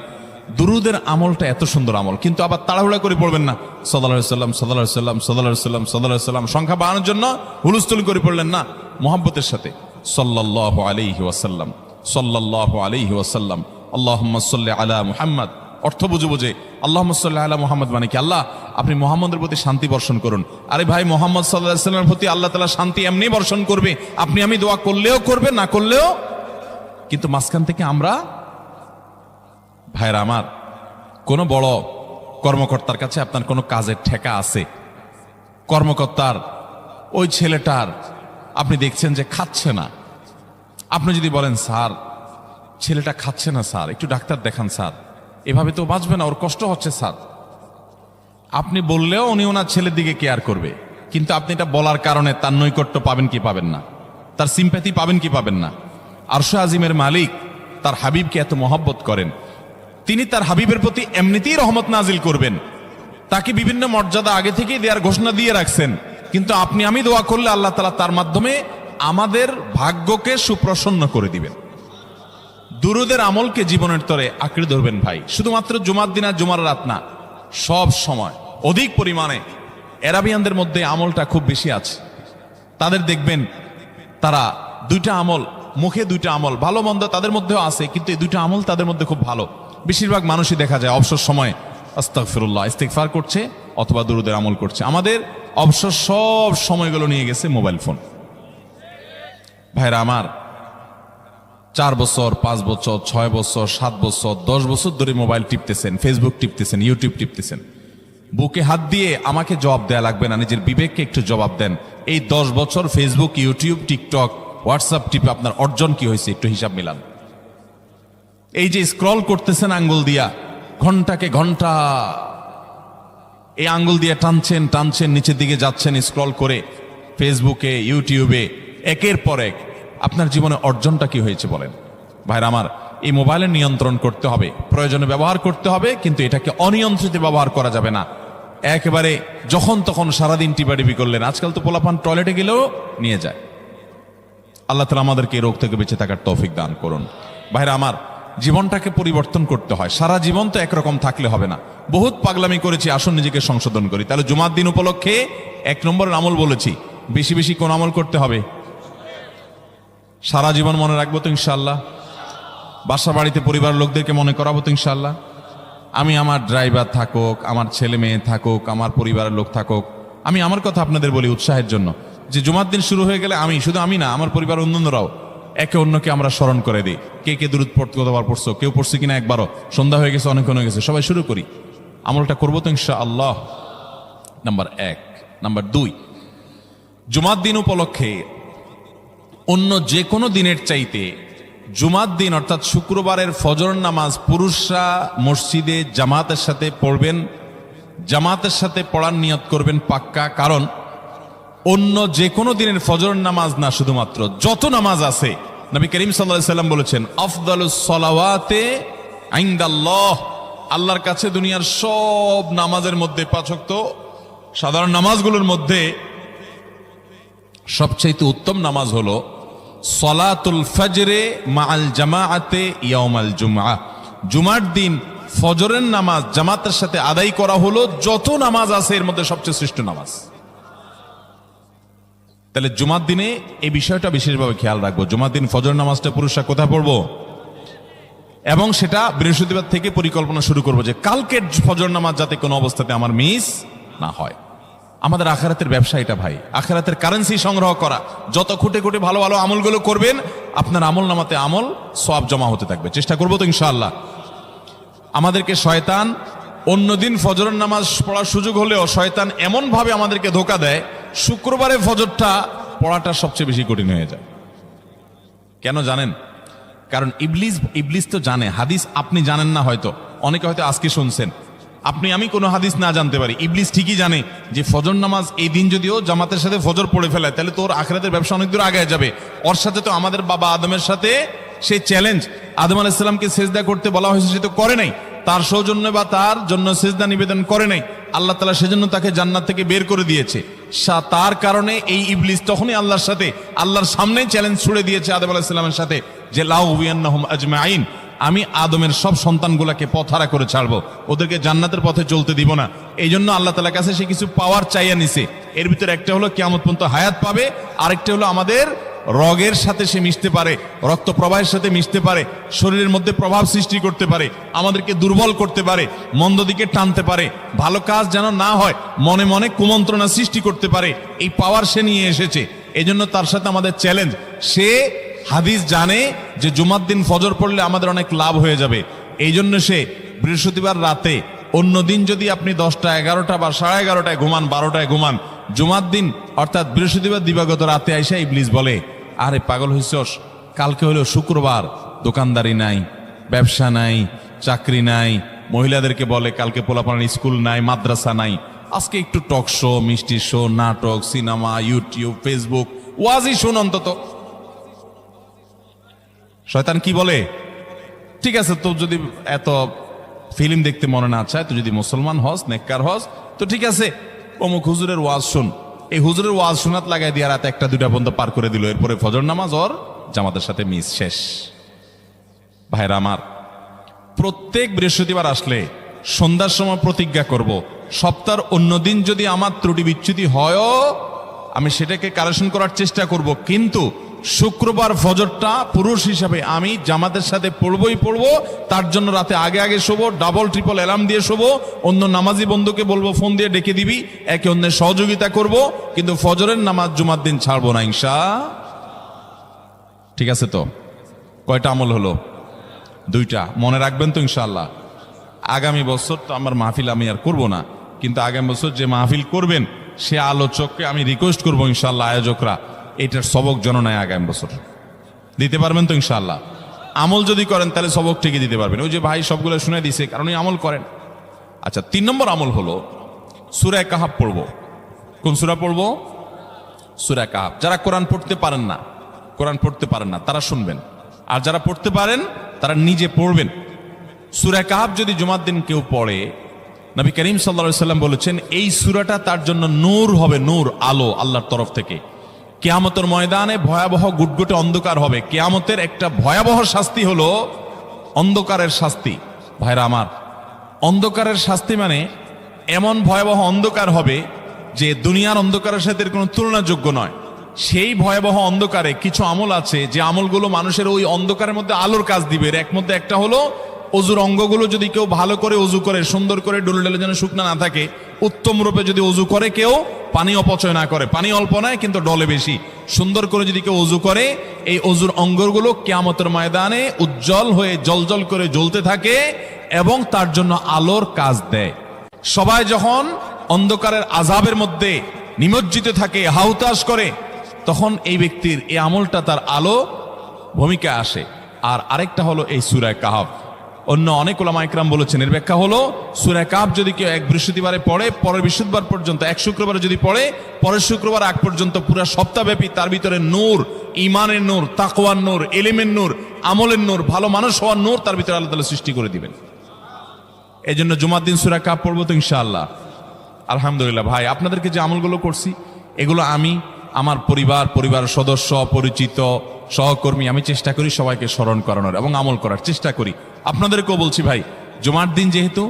দুরূদের আমলটা এত সুন্দর আমল, কিন্তু আবার তাড়াহুড়া করে পড়বেন না, সাল্লাল্লাহু আলাইহি সাল্লাম সাল্লাল্লাহু আলাইহি সাল্লাম সাল্লাল্লাহু আলাইহি সাল্লাম সাল্লাল্লাহু আলাইহি সাল্লাম, সংখ্যা বাড়ানোর জন্য হুলস্থুল করে পড়লেন না, মুহাব্বতের সাথে সাল্লাল্লাহু আলাইহি ওয়াসাল্লাম সাল্লাল্লাহু আলাইহি ওয়াসাল্লাম আল্লাহুম্মা সাল্লি আলা মুহাম্মদ, অর্থ বুঝে বুঝে আল্লাহুম্মা সাল্লি আলা মুহাম্মদ মানে কি, আল্লাহ আপনি মুহাম্মদের প্রতি শান্তি বর্ষণ করুন। আরে ভাই, মুহাম্মদ সাল্লাল্লাহু আলাইহি সাল্লামের প্রতি আল্লাহ তাআলা শান্তি এমনি বর্ষণ করবে, আপনি আমি দোয়া করলেও করবে, না করলেও। কিন্তু মাঝখান থেকে আমরা, ভাইরা আমার, কোন বড় কর্মকর্তার কাছে আপনার কোনো কাজের ঠেকা আছে, কর্মকর্তার ওই ছেলেটার আপনি দেখছেন যে খাচ্ছে না, আপনি যদি বলেন, স্যার ছেলেটা খাচ্ছে না স্যার, একটু ডাক্তার দেখান স্যার, এভাবে তো বাঁচবে না, ওর কষ্ট হচ্ছে স্যার, আপনি বললেও উনি ওনার ছেলের দিকে কেয়ার করবে, কিন্তু আপনি এটা বলার কারণে তার নৈকট্য পাবেন কি পাবেন না, তার সিম্প্যাথি পাবেন কি পাবেন না। আরশে আজিমের মালিক তার হাবিবকে এত মহব্বত করেন, তিনি তার হাবিবের প্রতি এমনিতেই রহমত নাজিল করবেন, তাকে বিভিন্ন মর্যাদা আগে থেকেই দেওয়ার ঘোষণা দিয়ে রাখছেন। কিন্তু আপনি আমি দোয়া করলে আল্লাহ তাআলা তার মাধ্যমে আমাদের ভাগ্যকে সুপ্রসন্ন করে দিবেন। দুরুদের আমলকে জীবনের তরে আঁকড়ে ধরবেন ভাই, শুধুমাত্র জুমার দিন আর জুমার রাত না, সব সময় অধিক পরিমাণে। এরাবিয়ানদের মধ্যে আমলটা খুব বেশি আছে, তাদের দেখবেন তারা দুইটা আমল, মুখে দুইটা আমল, ভালো মন্দ তাদের মধ্যেও আছে, কিন্তু এই দুইটা আমল তাদের মধ্যে খুব ভালো। বেশিরভাগ মানুষই দেখা যায় অবসর সময় আস্তাগফিরুল্লাহ ইস্তিগফার করছে অথবা দুরুদের আমল করছে। আমাদের অবসর সব সময়গুলো নিয়ে গেছে মোবাইল ফোন। ভাইরা আমার, 4 বছর 5 বছর 6 বছর 7 বছর 10 বছর ধরে মোবাইল টিপতেছেন, ফেসবুক টিপতেছেন, ইউটিউব টিপতেছেন। বুকে হাত দিয়ে আমাকে জবাব দেয়া লাগবে না, নিজের বিবেককে একটু জবাব দেন। এই 10 বছর ফেসবুক, ইউটিউব, টিকটক, হোয়াটসঅ্যাপ টিপে আপনার অর্জন কি হয়েছে একটু হিসাব মিলান। এই যে স্ক্রল করতেছেন আঙ্গুল দিয়া, ঘন্টাকে ঘন্টা এই আঙ্গুল দিয়ে টানছেন টানছেন, নিচের দিকে যাচ্ছেন স্ক্রল করে ফেসবুকে, ইউটিউবে, একের পর এক। আপনার জীবনে অর্জনটা কি হয়েছে বলেন? ভাইরা আমার, এই মোবাইলের নিয়ন্ত্রণ করতে হবে, প্রয়োজনে ব্যবহার করতে হবে, কিন্তু এটাকে অনিয়ন্ত্রিত ব্যবহার করা যাবে না। একেবারে যখন তখন সারাদিন টিপাটিপি করলেন। আজকাল তো পোলাপান টয়লেটে গেলেও নিয়ে যায়। আল্লাহ তাআলা আমাদেরকে এই রোগ থেকে বেঁচে থাকার তৌফিক দান করুন। ভাইরা আমার, জীবনটাকে পরিবর্তন করতে হয়, সারা জীবন তো একরকম থাকলে হবে না। বহুত পাগলামি করেছি, আসুন নিজেকে সংশোধন করি। তাহলে জুমার দিন উপলক্ষে 1 নম্বরের আমল বলেছি, বেশি বেশি কোন আমল করতে হবে? সারা জীবন মনে রাখবো তো ইনশাআল্লাহ। বাসা বাড়িতে পরিবার লোকদেরকে মনে করাবো তো ইনশাআল্লাহ। আমি আমার ড্রাইভার থাকুক, আমার ছেলে মেয়ে থাকুক, আমার পরিবারের লোক থাকুক, আমি আমার কথা আপনাদের বলি উৎসাহের জন্য, যে জুমার দিন শুরু হয়ে গেলে আমি, শুধু আমি না, আমার পরিবার অন্যান্যরাও একে অন্যকে আমরা স্মরণ করে দিই। কে কে দুরূদ পড়তে কতবার পড়ছো, কেউ পড়ছে কিনা একবারও, সন্ধ্যা হয়ে গেছে, অনেক হয়ে গেছে, সবাই শুরু করি। আমলটা করবো তো ইনশাআল্লাহ। নাম্বার 1। নাম্বার 2, জুমার দিন উপলক্ষে অন্য যে কোনো দিনের চাইতে জুমার দিন অর্থাৎ শুক্রবারের ফজর নামাজ পুরুষরা মসজিদে জামাতের সাথে পড়বেন, জামাতের সাথে পড়ার নিয়ত করবেন পাক্কা। কারণ অন্য যে কোনো দিনের ফজর নামাজ না, শুধুমাত্র যত নামাজ আছে, নবী করিম সাল্লাল্লাহু আলাইহি সাল্লাম বলেছেন, আফদালুস সালাওয়াতে ইনদাল্লাহ, আল্লাহর কাছে দুনিয়ার সব নামাজের মধ্যে, 5 ওয়াক্ত সাধারণ নামাজগুলোর মধ্যে সবচেয়ে উত্তম নামাজ হলো সলাতুল ফজরে মাআল জামাআতে ইয়াউমাল জুমআহ। জুমার দিন ফজরের নামাজ জামাতের সাথে আদায় করা হলো যত নামাজ আছে এর মধ্যে সবচেয়ে শ্রেষ্ঠ নামাজ। তাহলে জুমার দিনে এই বিষয়টা বিশেষভাবে খেয়াল রাখবো। জুমার দিন ফজর নামাজটা পুরুষরা কোথায় পড়বো, এবং সেটা বৃহস্পতিবার থেকে পরিকল্পনা শুরু করবো যে কালকের ফজর নামাজ যাতে কোনো অবস্থাতে আমার মিস না হয়। আমাদের আখিরাতের ব্যবসা এটা ভাই, আখিরাতের কারেন্সি সংগ্রহ করা। যত খুঁটে খুঁটে ভালো ভালো আমলগুলো করবেন, আপনার আমল নামাতে আমল সওয়াব জমা হতে থাকবে। চেষ্টা করবো তো ইনশাআল্লাহ। আমাদেরকে শয়তান অন্যদিন ফজরের নামাজ পড়ার সুযোগ হলেও শয়তান এমন ভাবে আমাদেরকে ধোঁকা দেয়, শুক্রবারে ফজরটা পড়াটা সবচেয়ে বেশি কঠিন হয়ে যায়। কেন জানেন? কারণ ইবলিস তো জানে, হাদিস আপনি জানেন না, হয়তো অনেকে হয়তো আজকে শুনছেন, আপনি আমি কোনো হাদিস না জানতে পারি, ইবলিস ঠিকই জানে যে ফজর নামাজ এই দিন যদিও জামাতের সাথে ফজর পড়ে ফেলে, তাহলে তোর আখিরাতের ব্যবসা অনেক দূর আগে যাবে। ওর সাথে তো আমাদের বাবা আদমের সাথে সেই চ্যালেঞ্জ, আদম আলাইহিস সালামকে সিজদা করতে বলা হয়েছে, সে তো করে নাই, তার সৌজন্য বা তার জন্য সিজদা নিবেদন করে নাই। আল্লাহ তাআলা সেজন্য তাকে জান্নাত থেকে বের করে দিয়েছে। তার কারণে এই ইবলিস তখনই আল্লাহর সাথে, আল্লাহর সামনেই চ্যালেঞ্জ ছুড়ে দিয়েছে আদম আলাইহিস সালামের সাথে, যে লা উবিয়ান্নাহুম আজমাইন, আমি আদমের সব সন্তানগুলাকে পথহারা করে ছাড়বো, ওদেরকে জান্নাতের পথে চলতে দিব না। এই জন্য আল্লাহ তাআলার কাছে সে কিছু পাওয়ার চাইয়া নিছে। এর ভিতরে একটা হলো কিয়ামত পর্যন্ত হায়াত পাবে, আরেকটা হলো আমাদের রগের সাথে সে মিশতে পারে, রক্ত প্রবাহের সাথে মিশতে পারে, শরীরের মধ্যে প্রভাব সৃষ্টি করতে পারে, আমাদেরকে দুর্বল করতে পারে, মন্দ দিকে টানতে পারে, ভালো কাজ যেন না হয় মনে মনে কুমন্ত্রণা সৃষ্টি করতে পারে। এই পাওয়ার সে নিয়ে এসেছে। এই জন্য তার সাথে আমাদের চ্যালেঞ্জ। সে হাদিস জানে যে জুমার দিন ফজর পড়লে আমাদের অনেক লাভ হয়ে যাবে। এই জন্য সে বৃহস্পতিবার রাতে, অন্য দিন যদি আপনি 10টা 11টা বা 11:30টায় ঘুমান, 12টায় ঘুমান, জুমার দিন অর্থাৎ বৃহস্পতিবার দিবাগত রাতে আইসা ইবলিস বলে, আরে পাগল হইছস, কালকে হলো শুক্রবার, দোকানদারি নাই, ব্যবসা নাই, চাকরি নাই, মহিলাদেরকে বলে কালকে পোলাপানের স্কুল নাই, মাদ্রাসা নাই, আজকে একটু টক শো, মিষ্টি শো, নাটক, সিনেমা, ইউটিউব, ফেসবুক, ওয়াজি শুন অন্তত। শয়তান কি বলে? ঠিক আছে, তো যদি এত ফিল্ম দেখতে মনে না চায়, তো যদি মুসলমান হস, নেককার হস, তো ঠিক আছে, অমুক হুজুরের ওয়াজ শুন। এই হুজুরের ওয়াজ শোনাত লাগাই দিয়ে রাতে 1টা 2টা পর্যন্ত পার করে দিল। এরপরে ফজর নামাজ ওর জামাতের সাথে মিস, শেষ। ভাইরা আমার, প্রত্যেক বৃহস্পতিবার আসলে সন্ধ্যার সময় প্রতিজ্ঞা করব, সপ্তাহের অন্য দিন যদি আমার ত্রুটি বিচ্যুতি হয়ও আমি সেটাকে কারেকশন করার চেষ্টা করব, কিন্তু শুক্রবার ফজরটা পুরুষ হিসাবে আমি জামাতের সাথে পড়বই পড়বো। তার জন্য রাতে আগে আগে শোবো, ডাবল ট্রিপল অ্যালার্ম দিয়ে শোবো। অন্য নামাজি বন্ধুকে বলবো ফোন দিয়ে ডেকে দিবি, একে অন্যের সহযোগিতা করব, কিন্তু ফজরের নামাজ জুমার দিন ছাড়বো না ঠিক আছে? তো কয়টা আমল হলো? 2টা। মনে রাখবেন তো ইনশাআল্লাহ। আগামী বছর তো আমার মাহফিল আমি আর করব না, কিন্তু আগামী বছর যে মাহফিল করবেন সে আলোচককে আমি রিকোয়েস্ট করবো ইনশাআল্লাহ, আয়োজকরা এটার সবক জননায় আগামী বছর দিতে পারবেন তো ইনশাআল্লাহ। আমল যদি করেন তাহলে সবক ঠিকই দিতে পারবেন। ওই যে ভাই সবগুলো শুনে দিছে, কারণ এই আমল করেন। আচ্ছা, 3 নম্বর আমল হলো সূরা কাহাফ পড়বো। কোন সূরা পড়বো? সূরা কাহাফ। যারা কোরআন পড়তে পারেন না তারা শুনবেন, আর যারা পড়তে পারেন তারা নিজে পড়বেন। সূরা কাহাফ যদি জুমার দিন কেউ পড়ে, নবী করিম সাল্লাল্লাহু আলাইহি সাল্লাম বলেছেন এই সূরাটা তার জন্য নূর হবে, নূর, আলো আল্লাহর তরফ থেকে। কিয়ামতের ময়দানে ভয়াবহ গুটগুটে অন্ধকার হবে। কিয়ামতের একটা ভয়াবহ শাস্তি হলো অন্ধকারের শাস্তি। ভাইরা আমার, অন্ধকারের শাস্তি মানে এমন ভয়াবহ অন্ধকার হবে যে দুনিয়ার অন্ধকারের সাথে কোনো তুলনাযোগ্য নয়। সেই ভয়াবহ অন্ধকারে কিছু আমল আছে যে আমলগুলো মানুষের ওই অন্ধকারের মধ্যে আলোর কাজ দিবে। এর মধ্যে একটা হলো অজুর অঙ্গগুলো যদি কেউ ভালো করে অজু করে, সুন্দর করে ডলে ডলে যেন শুকনা না থাকে, উত্তম রূপে যদি অজু করে, কেউ পানি অপচয় না করে, পানি অল্প নয় কিন্তু ডলে বেশি, সুন্দর করে যদি কেউ অজু করে, এই অজুর অঙ্গগুলো কিয়ামতের ময়দানে উজ্জ্বল হয়ে জলজল করে জ্বলতে থাকে এবং তার জন্য আলোর কাজ দেয়। সবাই যখন অন্ধকারের আযাবের মধ্যে নিমজ্জিত থাকে, হাউতাশ করে, তখন এই ব্যক্তির এই আমলটা তার আলো ভূমিকা আসে। আর আরেকটা হলো এই সূরা কাহাফ। অন্য অনেক উলামা ইকরাম বলেছেন এর ব্যাখ্যা হলো সূরা কাহাফ যদি কেউ এক বৃহস্পতিবারে পড়ে, পরের বৃহস্পতিবার পর্যন্ত, এক শুক্রবারে যদি পড়ে, পরের শুক্রবার আগ পর্যন্ত পুরো সপ্তাহব্যাপী তার ভিতরে নূর, ঈমানের নূর, তাকওয়ার নূর, ইলমের নূর, আমলের নূর, ভালো মানুষ হওয়ার নূর তার ভিতরে আল্লাহ তাআলা সৃষ্টি করে দিবেন। এই জন্য জুমার দিন সূরা কাহাফ পড়বো তো ইনশাআল্লাহ। আলহামদুলিল্লাহ ভাই, আপনাদেরকে যে আমলগুলো করছি এগুলো আমি, আমার পরিবার সদস্য, পরিচিত, সহকর্মী, আমি চেষ্টা করি সবাইকে স্মরণ করানোর এবং আমল করার চেষ্টা করি। আপনাদেরকেও বলছি ভাই, জুমার দিন যেহেতু,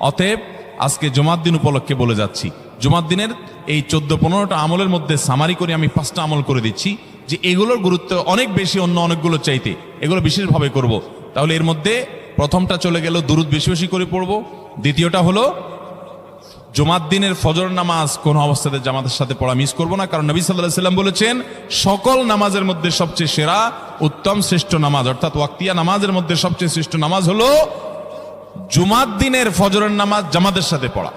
অতএব আজকে জুমার দিন উপলক্ষে বলে যাচ্ছি, জুমার দিনের এই 14-15টা আমলের মধ্যে সামারি করে আমি 5টা আমল করে দিচ্ছি, যে এগুলোর গুরুত্ব অনেক বেশি অন্য অনেকগুলো চাইতে, এগুলো বিশেষভাবে করব। তাহলে এর মধ্যে প্রথমটা চলে গেল দুরুদ বেশি বেশি করে পড়ব। দ্বিতীয়টা হলো জুমার দিনের ফজর নামাজ কোন অবস্থাতে জামাতের সাথে পড়া মিস করব না, কারণ নবী সাল্লাল্লাহু আলাইহি সাল্লাম বলেছেন সকল নামাজের মধ্যে সবচেয়ে সেরা, উত্তম, শ্রেষ্ঠ নামাজ, অর্থাৎ ওয়াক্তিয়া নামাজের মধ্যে সবচেয়ে শ্রেষ্ঠ নামাজ হলো জুমার দিনের ফজরের নামাজ জামাতের সাথে পড়া।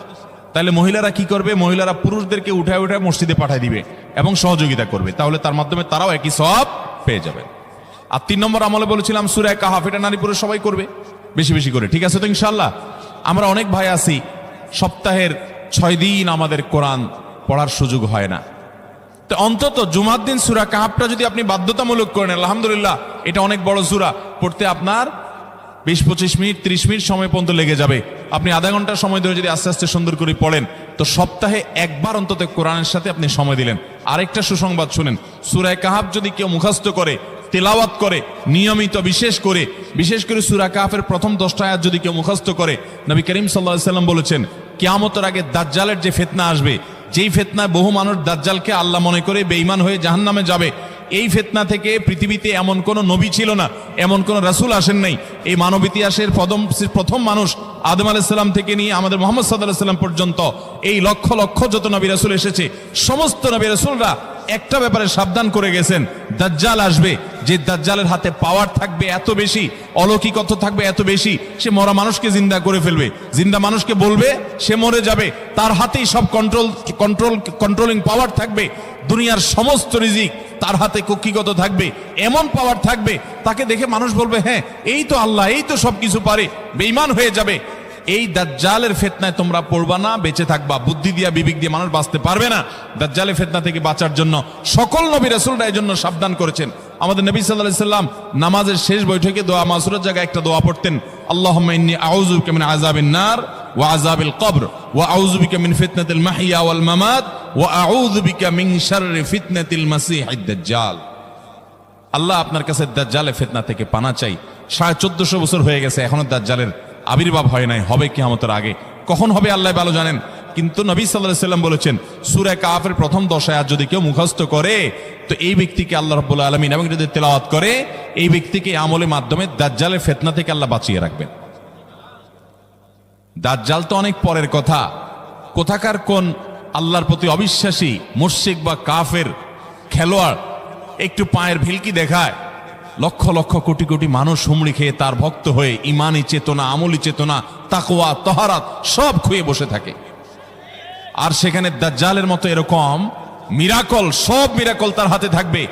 তাহলে মহিলারা কি করবে? মহিলারা পুরুষদেরকে উঠায় উঠায় মসজিদে পাঠিয়ে দিবে এবং সহযোগিতা করবে, তাহলে তার মাধ্যমে তারাও একই সওয়াব পেয়ে যাবে। আর 3 নম্বর আমলে বলেছিলাম সূরা কাহাফ, এটা নারী পুরুষ সবাই করবে বেশি বেশি করে, ঠিক আছে তো ইনশাআল্লাহ? আমরা অনেক ভাই আছি সপ্তাহের 6 দিন আমাদের কোরআন পড়ার সুযোগ হয় না, তো অন্তত জুমার দিন সূরা কাহাফটা যদি আপনি বাধ্যতামূলক করেন, আলহামদুলিল্লাহ, এটা অনেক বড় সূরা, পড়তে আপনার 20-25 মিনিট 30 মিনিট সময় পর্যন্ত লেগে যাবে। আপনি আধা ঘন্টা সময় ধরে যদি আস্তে আস্তে সুন্দর করে পড়েন, তো সপ্তাহে একবার অন্তত কোরআনের সাথে আপনি সময় দিলেন। আরেকটা সুসংবাদ শুনেন, সূরা কাহাফ যদি কেউ মুখস্থ করে, তেলাওয়াত করে নিয়মিত, বিশেষ করে সূরা কাহাফের প্রথম 10টা আয়াত যদি কেউ মুখস্থ করে, নবী করিম সাল্লাল্লাহু আলাইহি সাল্লাম বলেছেন কিয়ামতের আগে দাজ্জালের যে ফিতনা আসবে, যেই ফিতনায় বহু মানুষ দাজ্জালকে আল্লাহ মনে করে বেঈমান হয়ে জাহান্নামে যাবে, এই ফিতনা থেকে পৃথিবীতে এমন কোন নবী ছিল না, এমন কোন রাসূল আসেন নাই। এই মানব ইতিহাসের প্রথম মানুষ আদম আলাইহিস সালাম থেকে নিয়ে আমাদের মুহাম্মদ সাল্লাল্লাহু আলাইহি সাল্লাম পর্যন্ত এই লক্ষ লক্ষ যত নবী রাসূল এসেছে, সমস্ত নবী রাসূলরা একটা ব্যাপারে সাবধান করে গেছেন, দাজ্জাল আসবে, যে দাজ্জালের হাতে পাওয়ার থাকবে এত বেশি, অলৌকিকত্ব থাকবে এত বেশি, সে মরা মানুষকে জিন্দা করে ফেলবে, জিন্দা মানুষকে বলবে সে মরে যাবে, তার হাতেই সব কন্ট্রোলিং পাওয়ার থাকবে, দুনিয়ার সমস্ত রিজিক তার হাতে কক্ষিগত থাকবে, এমন পাওয়ার থাকবে তাকে দেখে মানুষ বলবে হ্যাঁ এই তো আল্লাহ, এই তো সবকিছু পারে, বেঈমান হয়ে যাবে। এই দাজ্জালের ফিতনায় তোমরা পড়বা না, বেঁচে থাকবা। বুদ্ধি দিয়া বিবেক দিয়ে মানুষ বাঁচতে পারবে না। দাজ্জালের ফিতনা থেকে বাঁচার জন্য সকল নবী রাসূলরা এর জন্য সাবধান করেছেন। আমাদের নবী সাল্লাল্লাহু আলাইহি সাল্লাম নামাজের শেষ বৈঠকে দোয়া মাসুরের জায়গায় একটা দোয়া পড়তেন, আল্লাহুম্মা ইন্নী আউযু বিকা মিন আযাবিন নার ওয়া আযাবিল কবর ওয়া আউযু বিকা মিন ফিতনাতিল মাহইয়া ওয়াল মামাত ওয়া আউযু বিকা মিন শাররি ফিতনাতিল মাসীহিদ দাজ্জাল। আল্লাহ, আপনার কাছে দাজ্জালের ফিতনা থেকে পানা চাই। 1450 বছর হয়ে গেছে, এখনো দাজ্জালের আবির্ভাব হয় নাই, হবে কিয়ামতের আগে। কখন হবে আল্লাহ ভালো জানেন। কিন্তু নবী সাল্লাল্লাহু আলাইহি সাল্লাম বলেছেন, সূরা কাফের প্রথম 10 আয়াত যদি কেউ মুখস্থ করে, তো এই ব্যক্তিকে আল্লাহ রাব্বুল আলামিন এবং যদি তেলাওয়াত করে, এই ব্যক্তিকে আমলের মাধ্যমে দাজ্জালের ফিতনা থেকে আল্লাহ বাঁচিয়ে রাখবেন। দাজ্জাল তো অনেক পরের কথা। কোথাকার কোন আল্লাহর প্রতি অবিশ্বাসী মুশরিক বা কাফের খেলোয়াড় একটু পায়ের ভিলকি দেখায়, লক্ষ লক্ষ কোটি কোটি মানুষ হুমড়ি খেয়ে তার ভক্ত হয়ে ইমানি চেতনা, আমলি চেতনা, তাকওয়া, তাহারাত সব খুঁয়ে বসে থাকে। আর সেখানে দাজ্জালের মতো এরকম মিরাকল, সব মিরাকল তার হাতে থাকবে।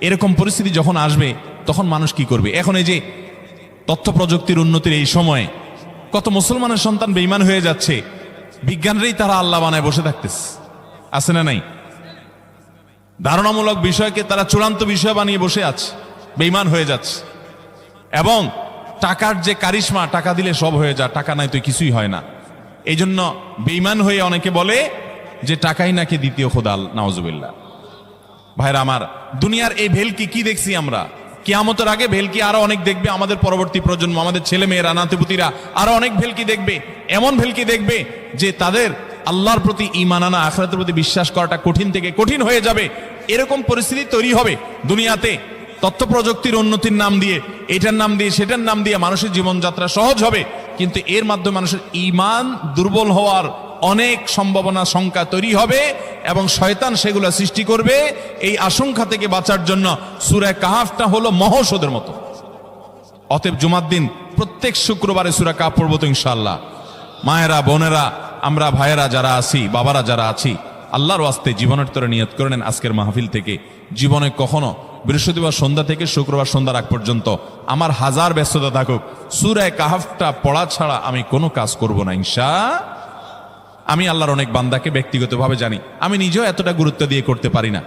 এরকম পরিস্থিতি যখন আসবে, তখন মানুষ কি করবে? এখন এই যে তথ্য প্রযুক্তির উন্নতির এই সময়ে কত মুসলমানের সন্তান বেঈমান হয়ে যাচ্ছে, বিজ্ঞানরেই তারা আল্লাহ বানায় বসে থাকতেছে, আছে না নাই? ধারণামূলক বিষয়কে তারা চূড়ান্ত বিষয় বানিয়ে বসে আছে, বেঈমান হয়ে যাচ্ছে। এবং টাকার যে কারিশমা, টাকা দিলে সব হয়ে যায়, টাকা নাই তো কিছুই হয় না। এই জন্য বেঈমান হয়ে অনেকে বলে যে টাকাই নাকি দ্বিতীয় খোদা, নাউজুবিল্লাহ। ভাইরা আমার, দুনিয়ার এই ভেলকি কি দেখছি আমরা? কিয়ামতের আগে ভেলকি আরো অনেক দেখবে আমাদের পরবর্তী প্রজন্ম, আমাদের ছেলে মেয়েরা, নাতিপুতিরা আরো অনেক ভেলকি দেখবে। এমন ভেলকি দেখবে যে তাদের আল্লাহর প্রতি ঈমান আনা, আখিরাতের প্রতি বিশ্বাস করাটা কঠিন থেকে কঠিন হয়ে যাবে। এরকম পরিস্থিতি তৈরি হবে দুনিয়াতে। তথ্য প্রযুক্তির উন্নতির নাম দিয়ে, এটার নাম দিয়ে, সেটার নাম দিয়ে মানুষের জীবনযাত্রা সহজ হবে, কিন্তু এর মাধ্যমে মানুষের ঈমান দুর্বল হওয়ার অনেক সম্ভাবনা, শঙ্কা তৈরি হবে এবং শয়তান সেগুলো সৃষ্টি করবে। এই আশঙ্কা থেকে বাঁচার জন্য সূরা কাহফটা হলো মহৌষধের মতো। অতএব জুমার দিন প্রত্যেক শুক্রবারে সূরা কাহফ পড়ব তো ইনশাআল্লাহ। মায়েরা, বোনেরা, আমরা ভাইয়েরা যারা আছি, বাবারা যারা আছি, আল্লাহর ওয়াস্তে জীবনের তরে নিয়ত করে নেন আজকের মাহফিল থেকে, জীবনে কখনো বৃহস্পতিবার সন্ধ্যা থেকে শুক্রবার সন্ধ্যার আগ পর্যন্ত আমার হাজার ব্যস্ততা থাকুক, সূরা কাহফটা পড়া ছাড়া আমি কোনো কাজ করব না ইনশাআল্লাহ। আমি আল্লাহর অনেক বান্দাকে ব্যক্তিগতভাবে জানি, আমি নিজেও এতটা গুরুত্ব দিয়ে করতে পারি না।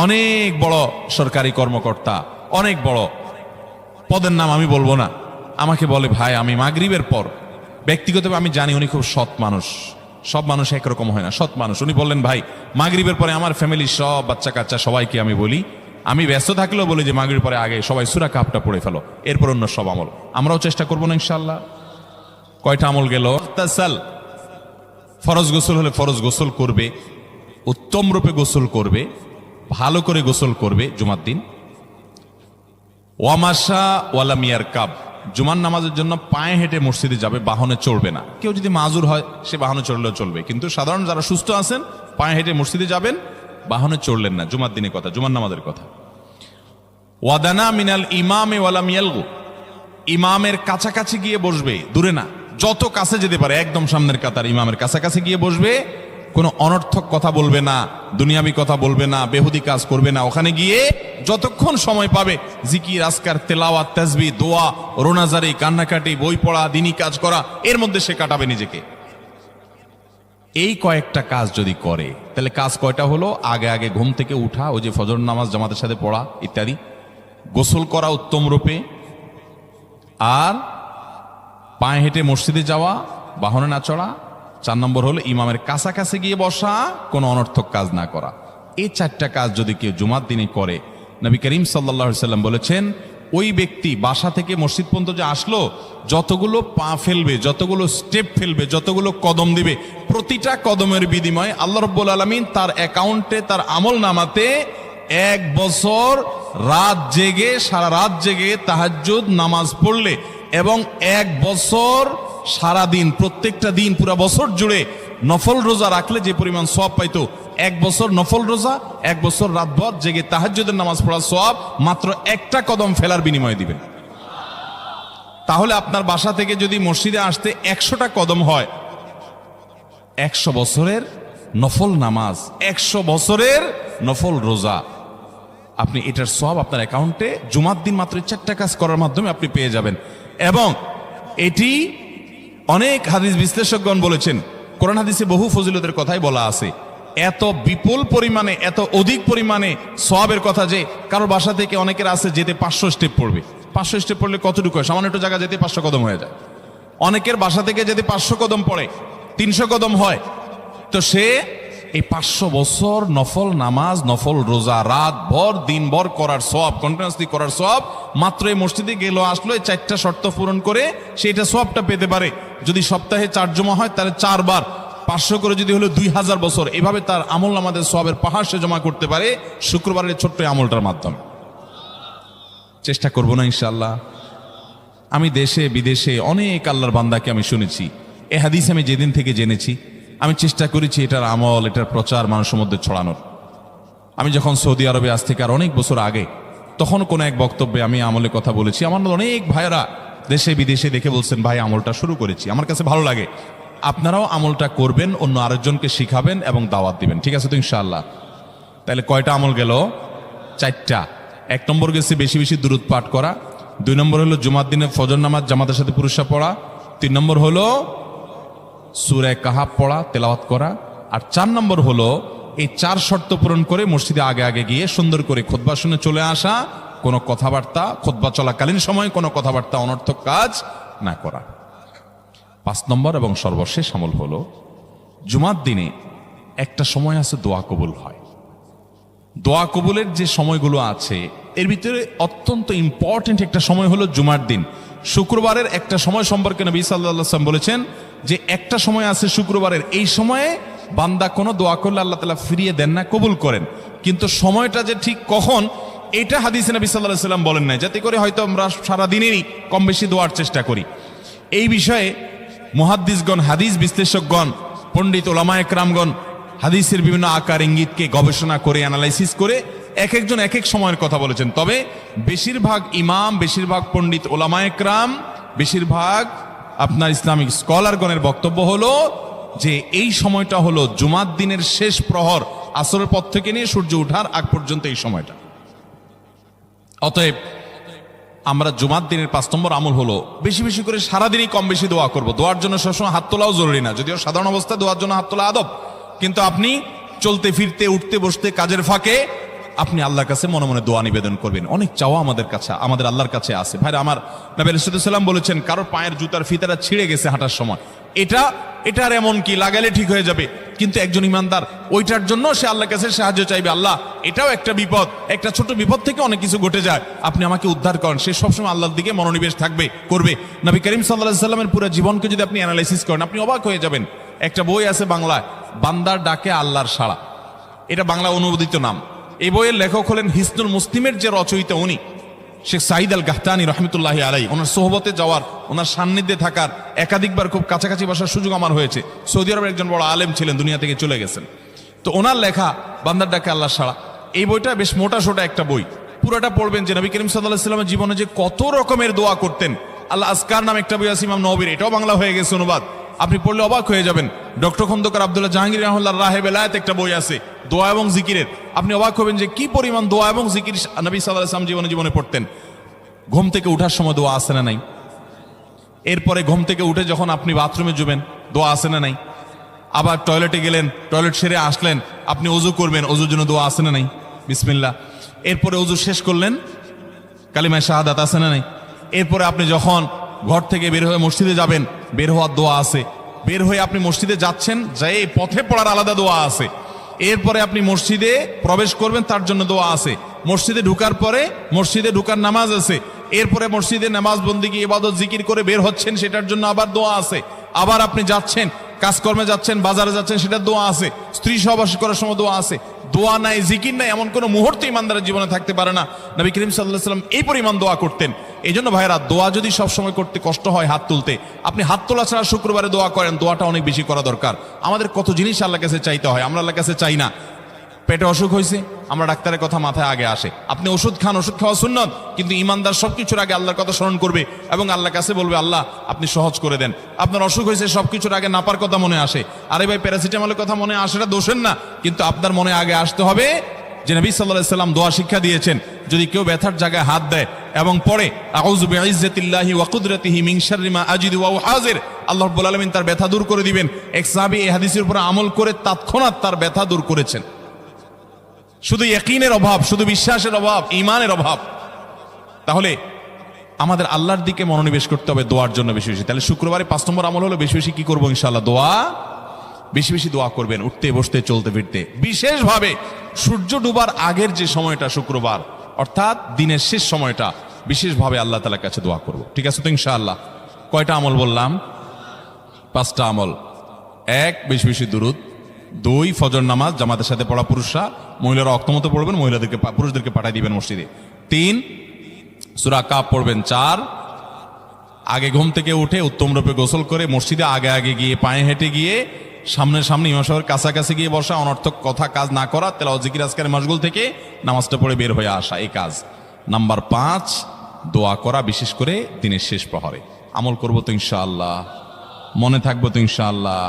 অনেক বড় সরকারি কর্মকর্তা, অনেক বড় পদের নাম আমি বলবো না, আমাকে বলে ভাই আমি মাগরিবের পর, ব্যক্তিগতভাবে আমি জানি উনি খুব সৎ মানুষ, সব মানুষ একরকম হয় না, সৎ মানুষ। উনি বললেন ভাই মাগরিবের পরে আমার ফ্যামিলির সব বাচ্চা কাচ্চা সবাইকে আমি বলি, আমি ব্যস্ত থাকলেও বলি যে মাগরিবের পরে আগে সবাই সূরা কাহফটা পড়ে ফেলো, এরপর অন্য সব আমল। আমরাও চেষ্টা করবো না ইনশাআল্লাহ। কয়টা আমল গেল? তাসাল, ফরজ গোসল হলে ফরজ গোসল করবে, উত্তম রূপে গোসল করবে, ভালো করে গোসল করবে জুমার দিন। ওয়ামাশা ওয়ালাম ইয়ারকাব, জুমার নামাজের জন্য পায়ে হেঁটে মসজিদে যাবে, বাহনে চড়বে না। কেউ যদি মাজুর হয় সে বাহনে চড়লেও চলবে, কিন্তু সাধারণ যারা সুস্থ আছেন পায়ে হেঁটে মসজিদে যাবেন, বাহনে চড়লেন না। জুমার দিনের কথা, জুমার নামাজের কথা। ওয়াদানা মিনাল ইমামে ওয়ালাম ইয়ালগু, ইমামের কাছাকাছি গিয়ে বসবে, দূরে না, যত কাছে যেতে পারে একদম সামনের কাতার ইমামের কাছাকাছি গিয়ে বসবে। কোনো অনর্থক কথা বলবে না, দুনিয়াবি কথা বলবে না, বেহুদি কাজ করবে না। ওখানে গিয়ে যতক্ষণ সময় পাবে জিকির, আজকার, তেলাওয়াত, তাসবিহ, দোয়া, রোনাজারি, কান্নাকাটি, বই পড়া, দিনী কাজ করা, এর মধ্যে সে কাটাবে নিজেকে। এই কয়েকটা কাজ যদি করে তাহলে কাজ কয়টা হলো? আগে আগে ঘুম থেকে উঠা, ওই যে ফজর নামাজ জামাতের সাথে পড়া ইত্যাদি, গোসল করা উত্তম রূপে, আর পায়ে হেঁটে মসজিদে যাওয়া, বাহনে না চড়া। 4 নম্বর হলো ইমামের কাছাকাছি গিয়ে বসা, কোনো অনর্থক কাজ না করা। এই 4টা কাজ যদি কেউ জুমার দিনে করে, নবী করিম সাল্লাল্লাহু আলাইহি সাল্লাম বলেছেন ওই ব্যক্তি বাসা থেকে মসজিদ পর্যন্ত যে আসলো, যতগুলো পা ফেলবে, যতগুলো স্টেপ ফেলবে, যতগুলো কদম দিবে, প্রতিটা কদমের বিনিময়ে আল্লাহ রাব্বুল আলামিন তার অ্যাকাউন্টে, তার আমল নামাতে 1 বছর রাত জেগে, সারা রাত জেগে তাহাজ্জুদ নামাজ পড়লে এবং 1 বছর সারা দিন, প্রত্যেকটা দিন পুরা বছর জুড়ে নফল রোজা রাখলে যে পরিমাণ সওয়াব পাইতো, 1 বছর নফল রোজা, 1 বছর রাতভর জেগে তাহাজ্জুদের নামাজ পড়ার সওয়াব মাত্র একটা কদম ফেলার বিনিময়ে দিবেন। তাহলে আপনার বাসা থেকে যদি মসজিদে আসতে 100টা কদম হয়, 100 বছরের নফল নামাজ, 100 বছরের নফল রোজা, আপনি এটার সওয়াব আপনার অ্যাকাউন্টে জুমার দিন মাত্র 4টা কাজ করার মাধ্যমে আপনি পেয়ে যাবেন। এবং এটি অনেক হাদিস বিশ্লেষকগণ বলেছেন, কোরআন হাদিসে বহু ফজিলতের কথাই বলা আছে। এত বিপুল পরিমাণে, এত অধিক পরিমাণে সওয়াবের কথা যে কারোর বাসা থেকে অনেকের আছে যেতে 500 স্টেপ পড়বে। 500 স্টেপ পড়লে কতটুকু হয়? সামান্য একটু জায়গা যেতে 500 কদম হয়ে যায়। অনেকের বাসা থেকে যেতে 500 কদম পড়ে 300 কদম হয়। তো সে এই 500 বছর নফল নামাজ, নফল রোজা, রাত ভর দিন ভর করার সওয়াব, কন্টিনিউয়াসলি করার সওয়াব মাত্র এই মসজিদে গেল আসলো, এই 4টা শর্ত পূরণ করে সেটা সওয়াবটা পেতে পারে। যদি সপ্তাহে 4 জমা হয় তাহলে 4 বার 500 করে যদি হলো 2000 বছর, এভাবে তার আমল আমাদের সওয়াবের পাহাড় সে জমা করতে পারে শুক্রবারের ছোট্ট আমলটার মাধ্যমে। চেষ্টা করব না ইনশাআল্লাহ? আমি দেশে বিদেশে অনেক আল্লাহর বান্দাকে আমি শুনেছি, এ হাদিস আমি যেদিন থেকে জেনেছি আমি চেষ্টা করেছি এটার আমল, এটার প্রচার মানুষের মধ্যে ছড়ানোর। আমি যখন সৌদি আরবে আজ থেকে আর অনেক বছর আগে, তখন কোনো এক বক্তব্যে আমি আমলের কথা বলেছি। আমার অনেক ভাইয়েরা দেশে বিদেশে দেখে বলছেন, ভাই আমলটা শুরু করেছি, আমার কাছে ভালো লাগে, আপনারাও আমলটা করবেন, অন্য আরেকজনকে শিখাবেন এবং দাওয়াত দিবেন। ঠিক আছে তো ইনশাআল্লাহ? তাহলে কয়টা আমল গেল? 4টা। 1 নম্বর গেছে বেশি বেশি দুরূদ পাঠ করা। 2 নম্বর হলো জুমার দিনে ফজর নামাজ জামাতের সাথে পুরুষরা পড়া। 3 নম্বর হলো সূরা কাহাফ পড়া, তেলাওয়াত করা। আর 4 নম্বর হলো এই 4 শর্ত পূরণ করে মসজিদে আগে আগে গিয়ে সুন্দর করে খুতবা শুনে চলে আসা, কোনো কথাবার্তা, খুতবা চলাকালীন সময় কোনো কথাবার্তা, অনর্থক কাজ না করা। 5 নম্বর এবং সর্বশেষ আমল হলো জুমার দিনে একটা সময় আছে দোয়া কবুল হয়। দোয়া কবুলের যে সময়গুলো আছে এর ভিতরে অত্যন্ত ইম্পর্টেন্ট একটা সময় হলো জুমার দিন। শুক্রবারের একটা সময় সম্পর্কে নবী সাল্লাল্লাহু আলাইহি ওয়াসাল্লাম বলেছেন যে একটা সময় আছে শুক্রবারের, এই সময়ে বান্দা কোনো দোয়া করলে আল্লাহ তাআলা ফিরিয়ে দেন না, কবুল করেন। কিন্তু সময়টা যে ঠিক কখন এটা হাদিসে নবী সাল্লাল্লাহু আলাইহি ওয়াসাল্লাম বলেন নাই, যাতে করে হয়তো আমরা সারা দিনেরই কম বেশি দোয়ার চেষ্টা করি। এই বিষয়ে মুহাদ্দিসগণ, হাদিস বিশ্লেষকগণ, পণ্ডিত ওলামায়ে কেরামগণ হাদিসের বিভিন্ন আকার ইঙ্গিতকে গবেষণা করে, অ্যানালাইসিস করে এক একজন এক এক সময়ের কথা বলেছেন। তবে বেশিরভাগ ইমাম, বেশিরভাগ পণ্ডিত ওলামায়ে কেরাম, বেশিরভাগ আপনার ইসলামিক স্কলারগণের বক্তব্য হলো যে এই সময়টা হলো জুমার দিনের শেষ প্রহর, আসরের পর থেকে নিয়ে সূর্য ওঠার আগ পর্যন্ত এই সময়টা। অতএব আমরা জুমার দিনের 5 নম্বর আমল হলো বেশি বেশি করে সারাদিনই কম বেশি দোয়া করব। দোয়ার জন্য সবসময় হাত তোলাও জরুরি না, যদিও সাধারণ অবস্থায় দোয়ার জন্য হাত তোলা আদব, কিন্তু আপনি চলতে ফিরতে, উঠতে বসতে, কাজের ফাঁকে আপনি আল্লাহর কাছে মনে মনে দোয়া নিবেদন করবেন। অনেক চাওয়া আমাদের কাছে, আমাদের আল্লাহর কাছে আছে। ভাইরা আমার, নবী রাসূলুল্লাহ সাল্লাল্লাহু আলাইহি ওয়াসাল্লাম বলেছেন কারোর পায়ের জুতার ফিতাটা ছিঁড়ে গেছে হাঁটার সময়, এটার এমন কি লাগালে ঠিক হয়ে যাবে, কিন্তু একজন ইমানদার ওইটার জন্য সে আল্লাহর কাছে সাহায্য চাইবে, আল্লাহ এটাও একটা বিপদ, একটা ছোট বিপদ থেকে অনেক কিছু ঘটে যায়, আপনি আমাকে উদ্ধার করেন। সে সবসময় আল্লাহর দিকে মনোনিবেশ করবে। নবী করিম সাল্লাল্লাহু আলাইহি ওয়াসাল্লামের পুরো জীবনকে যদি আপনি অ্যানালাইসিস করেন, আপনি অবাক হয়ে যাবেন। একটা বই আছে বাংলায়, বান্দার ডাকে আল্লাহর সাড়া, এটা বাংলা অনুবাদিত নাম। এই বইয়ের লেখক হলেন হিসনুল মুসলিমের যে রচয়িতা উনি শেখ সাঈদ আল গাহতানি রহমতুল্লাহি আলাইহি। ওনার সোহবতে যাওয়ার, ওনার সান্নিধ্যে থাকার একাধিকবার খুব কাছাকাছি বসার সুযোগ আমার হয়েছে। সৌদি আরবের একজন বড় আলেম ছিলেন, দুনিয়া থেকে চলে গেছেন। তো ওনার লেখা বান্দার ডাকে আল্লাহর সাড়া, এই বইটা বেশ মোটা সোটা একটা বই। পুরোটা পড়বেন যে নবী করিম সাল্লাল্লাহু আলাইহি ওয়াসাল্লামের জীবনে যে কত রকমের দোয়া করতেন। আল্লাহ আজকার নামে একটা বই আছে ইমাম নববীর, এটাও বাংলা হয়ে গেছে অনুবাদ, আপনি পড়লে অবাক হয়ে যাবেন। ডক্টর খন্দকার আব্দুল্লাহ জাহাঙ্গীর রাহিমাহুল্লাহর রাহে বেলায়েত একটা বই আছে দোয়া এবং জিকিরের, আপনি অবাক হবেন যে কি পরিমাণ দোয়া এবং জিকির নবী সাল্লাল্লাহু আলাইহি ওয়াসাল্লাম জীবনে পড়তেন। ঘুম থেকে উঠার সময় দোয়া আছে না নাই? এরপরে ঘুম থেকে উঠে যখন আপনি বাথরুমে যাবেন দোয়া আছে না নাই? আবার টয়লেটে গেলেন, টয়লেট সেরে আসলেন, আপনি ওযু করবেন, ওযুর জন্য দোয়া আছে না নাই? বিসমিল্লাহ। এরপরে ওযু শেষ করলেন, কালিমায়ে শাহাদাত আছে না নাই? এরপরে আপনি যখন ঘর থেকে বের হয়ে মসজিদে যাবেন, বের হওয়ার দোয়া আছে। বের হয়ে আপনি মসজিদে যাচ্ছেন, যাই পথে পড়ার আলাদা দোয়া আছে। এরপরে আপনি মসজিদে প্রবেশ করবেন, তার জন্য দোয়া আছে। মসজিদে ঢুকার পরে মসজিদে ঢুকার নামাজ আছে। এরপরে মসজিদে নামাজ বন্দিগি ইবাদত জিকির করে বের হচ্ছেন, সেটার জন্য আবার দোয়া আছে। আবার আপনি যাচ্ছেন, কাজকর্মে যাচ্ছেন, বাজারে যাচ্ছেন, সেটার দোয়া আছে। স্ত্রী সহবাস করার সময় দোয়া আছে। দোয়া নাই, জিকির নাই, এমন কোনো মুহূর্তে ইমানদারের জীবনে থাকতে পারে না। নবী করিম সাল্লাল্লাহু আলাইহি ওয়াসাল্লাম এই পরিমাণ দোয়া করতেন। এই জন্য ভাইরা, দোয়া যদি সবসময় করতে কষ্ট হয় হাত তুলতে, আপনি হাত তোলা ছাড়া শুক্রবারে দোয়া করেন, দোয়াটা অনেক বেশি করা দরকার। আমাদের কত জিনিস আল্লাহর কাছে চাইতে হয়, আমরা আল্লাহর কাছে চাই না। পেটে অসুখ হয়েছে, আমরা ডাক্তারের কথা মাথায় আগে আসে। আপনি ওষুধ খান, ওষুধ খাওয়া সুন্নত, কিন্তু ইমানদার সবকিছুর আগে আল্লাহর কথা স্মরণ করবে এবং আল্লাহর কাছে বলবে, আল্লাহ আপনি সহজ করে দেন। আপনার অসুখ হয়েছে, সবকিছুর আগে নাপার কথা মনে আসে, আরে ভাই প্যারাসিটামলের কথা মনে আসে, এটা দোষের না, কিন্তু আপনার মনে আগে আসতে হবে যে নবী সাল্লাল্লাহু আলাইহি ওয়াসাল্লাম দোয়া শিক্ষা দিয়েছেন। যদি কেউ ব্যথার জায়গায় হাত দেয় এবং পড়ে আউযু বিইজ্জাতিল্লাহি ওয়া কুদরাতিহি মিন শাররি মা আজিদু ওয়া হাজির, আল্লাহ রাব্বুল আলামিন তার ব্যথা দূর করে দিবেন। এক সাহাবী এই হাদিসের উপর আমল করে তৎক্ষণাৎ তার ব্যথা দূর করেছেন। শুধু ইয়াকিনের অভাব, শুধু বিশ্বাসের অভাব, ঈমানের অভাব। তাহলে আমাদের আল্লাহর দিকে মনোনিবেশ করতে হবে দোয়ার জন্য বেশি বেশি। তাহলে শুক্রবারে 5 নম্বর আমল হলো বেশি বেশি কি করবো ইনশাআল্লাহ? দোয়া, বেশি বেশি দোয়া করবেন, উঠতে বসতে চলতে ফিরতে। বিশেষভাবে সূর্য ডুবার আগের যে সময়টা শুক্রবার, অর্থাৎ দিনের শেষ সময়টা, বিশেষভাবে আল্লাহ তাআলার কাছে দোয়া করব। ঠিক আছে তো ইনশাআল্লাহ? কয়টা আমল বললাম? 5টা আমল। 1, বেশি বেশি দুরুদ। 2, ফজর নামাজ জামাতের সাথে পড়া পুরুষরা, মহিলারা অক্তমত পড়বেন, পুরুষদেরকে পাঠিয়ে দিবেন মসজিদে। 3, সূরা কাফ পড়বেন। 4, আগে ঘুম থেকে উঠে উত্তম রূপে গোসল করে মসজিদে আগে আগে গিয়ে পায়ে হেঁটে গিয়ে সামনে ইমাম সাহেবের কাছাকাছি গিয়ে বসা, অনর্থক কথা কাজ না করা, তেলাওয়াত জিকির আজকারের মশগুল থেকে নামাজটা পড়ে বের হয়ে আসা, এই কাজ। নাম্বার 5, দোয়া করা, বিশেষ করে দিনের শেষ প্রহরে। আমল করবো তো ইনশাআল্লাহ? মনে থাকবো তো ইনশাআল্লাহ?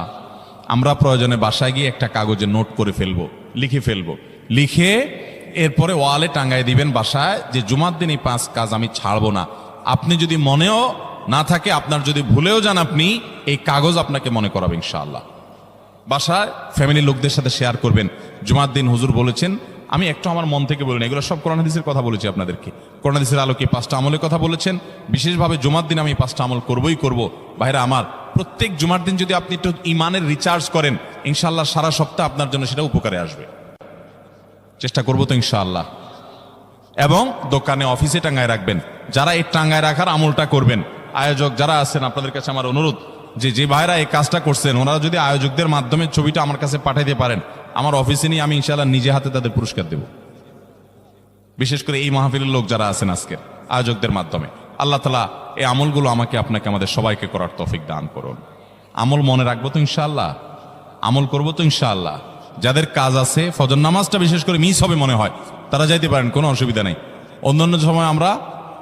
আমরা প্রয়োজনে বাসায় গিয়ে একটা কাগজে নোট করে ফেলবো, লিখে ফেলবো, লিখে এরপরে ওয়ালে টাঙ্গায় দিবেন বাসায় যে জুমার দিন এই 5 কাজ আমি ছাড়বো না। আপনি যদি মনেও না থাকে, আপনার যদি ভুলেও যান, আপনি এই কাগজ আপনাকে মনে করাবে ইনশাআল্লাহ। বাসায় ফ্যামিলির লোকদের সাথে শেয়ার করবেন, জুমার দিন হুজুর বলেছেন, আমি একটু আমার মন থেকে বলিনি, এগুলো সব কোরআন হাদিসের কথা বলেছি আপনাদেরকে। কোরআন হাদিসের আলোকে 5টা আমলের কথা বলেছেন, বিশেষভাবে জুমার দিন আমি 5টা আমল করবই করব। ভাইরা আমার, প্রত্যেক জুমার দিন যদি আপনি একটু ইমানের রিচার্জ করেন, ইনশাআল্লাহ সারা সপ্তাহ আপনার জন্য সেটা উপকারে আসবে। চেষ্টা করবো তো ইনশাআল্লাহ? এবং দোকানে অফিসে টাঙ্গায় রাখবেন। যারা এই টাঙ্গায় রাখার আমলটা করবেন, আয়োজক যারা আছেন, আপনাদের কাছে আমার অনুরোধ যে ভাইরা এই কাজটা করছেন, ওনারা যদি আয়োজকদের মাধ্যমে ছবিটা আমার কাছে পাঠাইতে পারেন, আমার অফিসে নিয়ে আমি ইনশাআল্লাহ নিজে হাতে তাদের পুরস্কার দেব। বিশেষ করে এই মাহফিলের লোক যারা আছেন আজকের, আয়োজকদের মাধ্যমে। আল্লাহ তাআলা এই আমলগুলো আমাকে আপনাকে আমাদের সবাইকে করার তৌফিক দান করুন। আমল মনে রাখবো তো ইনশাআল্লাহ? আমল করবো তো ইনশাআল্লাহ? যাদের কাজ আছে, ফজর নামাজটা বিশেষ করে মিস হবে মনে হয়, তারা যাইতে পারেন, কোনো অসুবিধা নেই। অন্যান্য সময়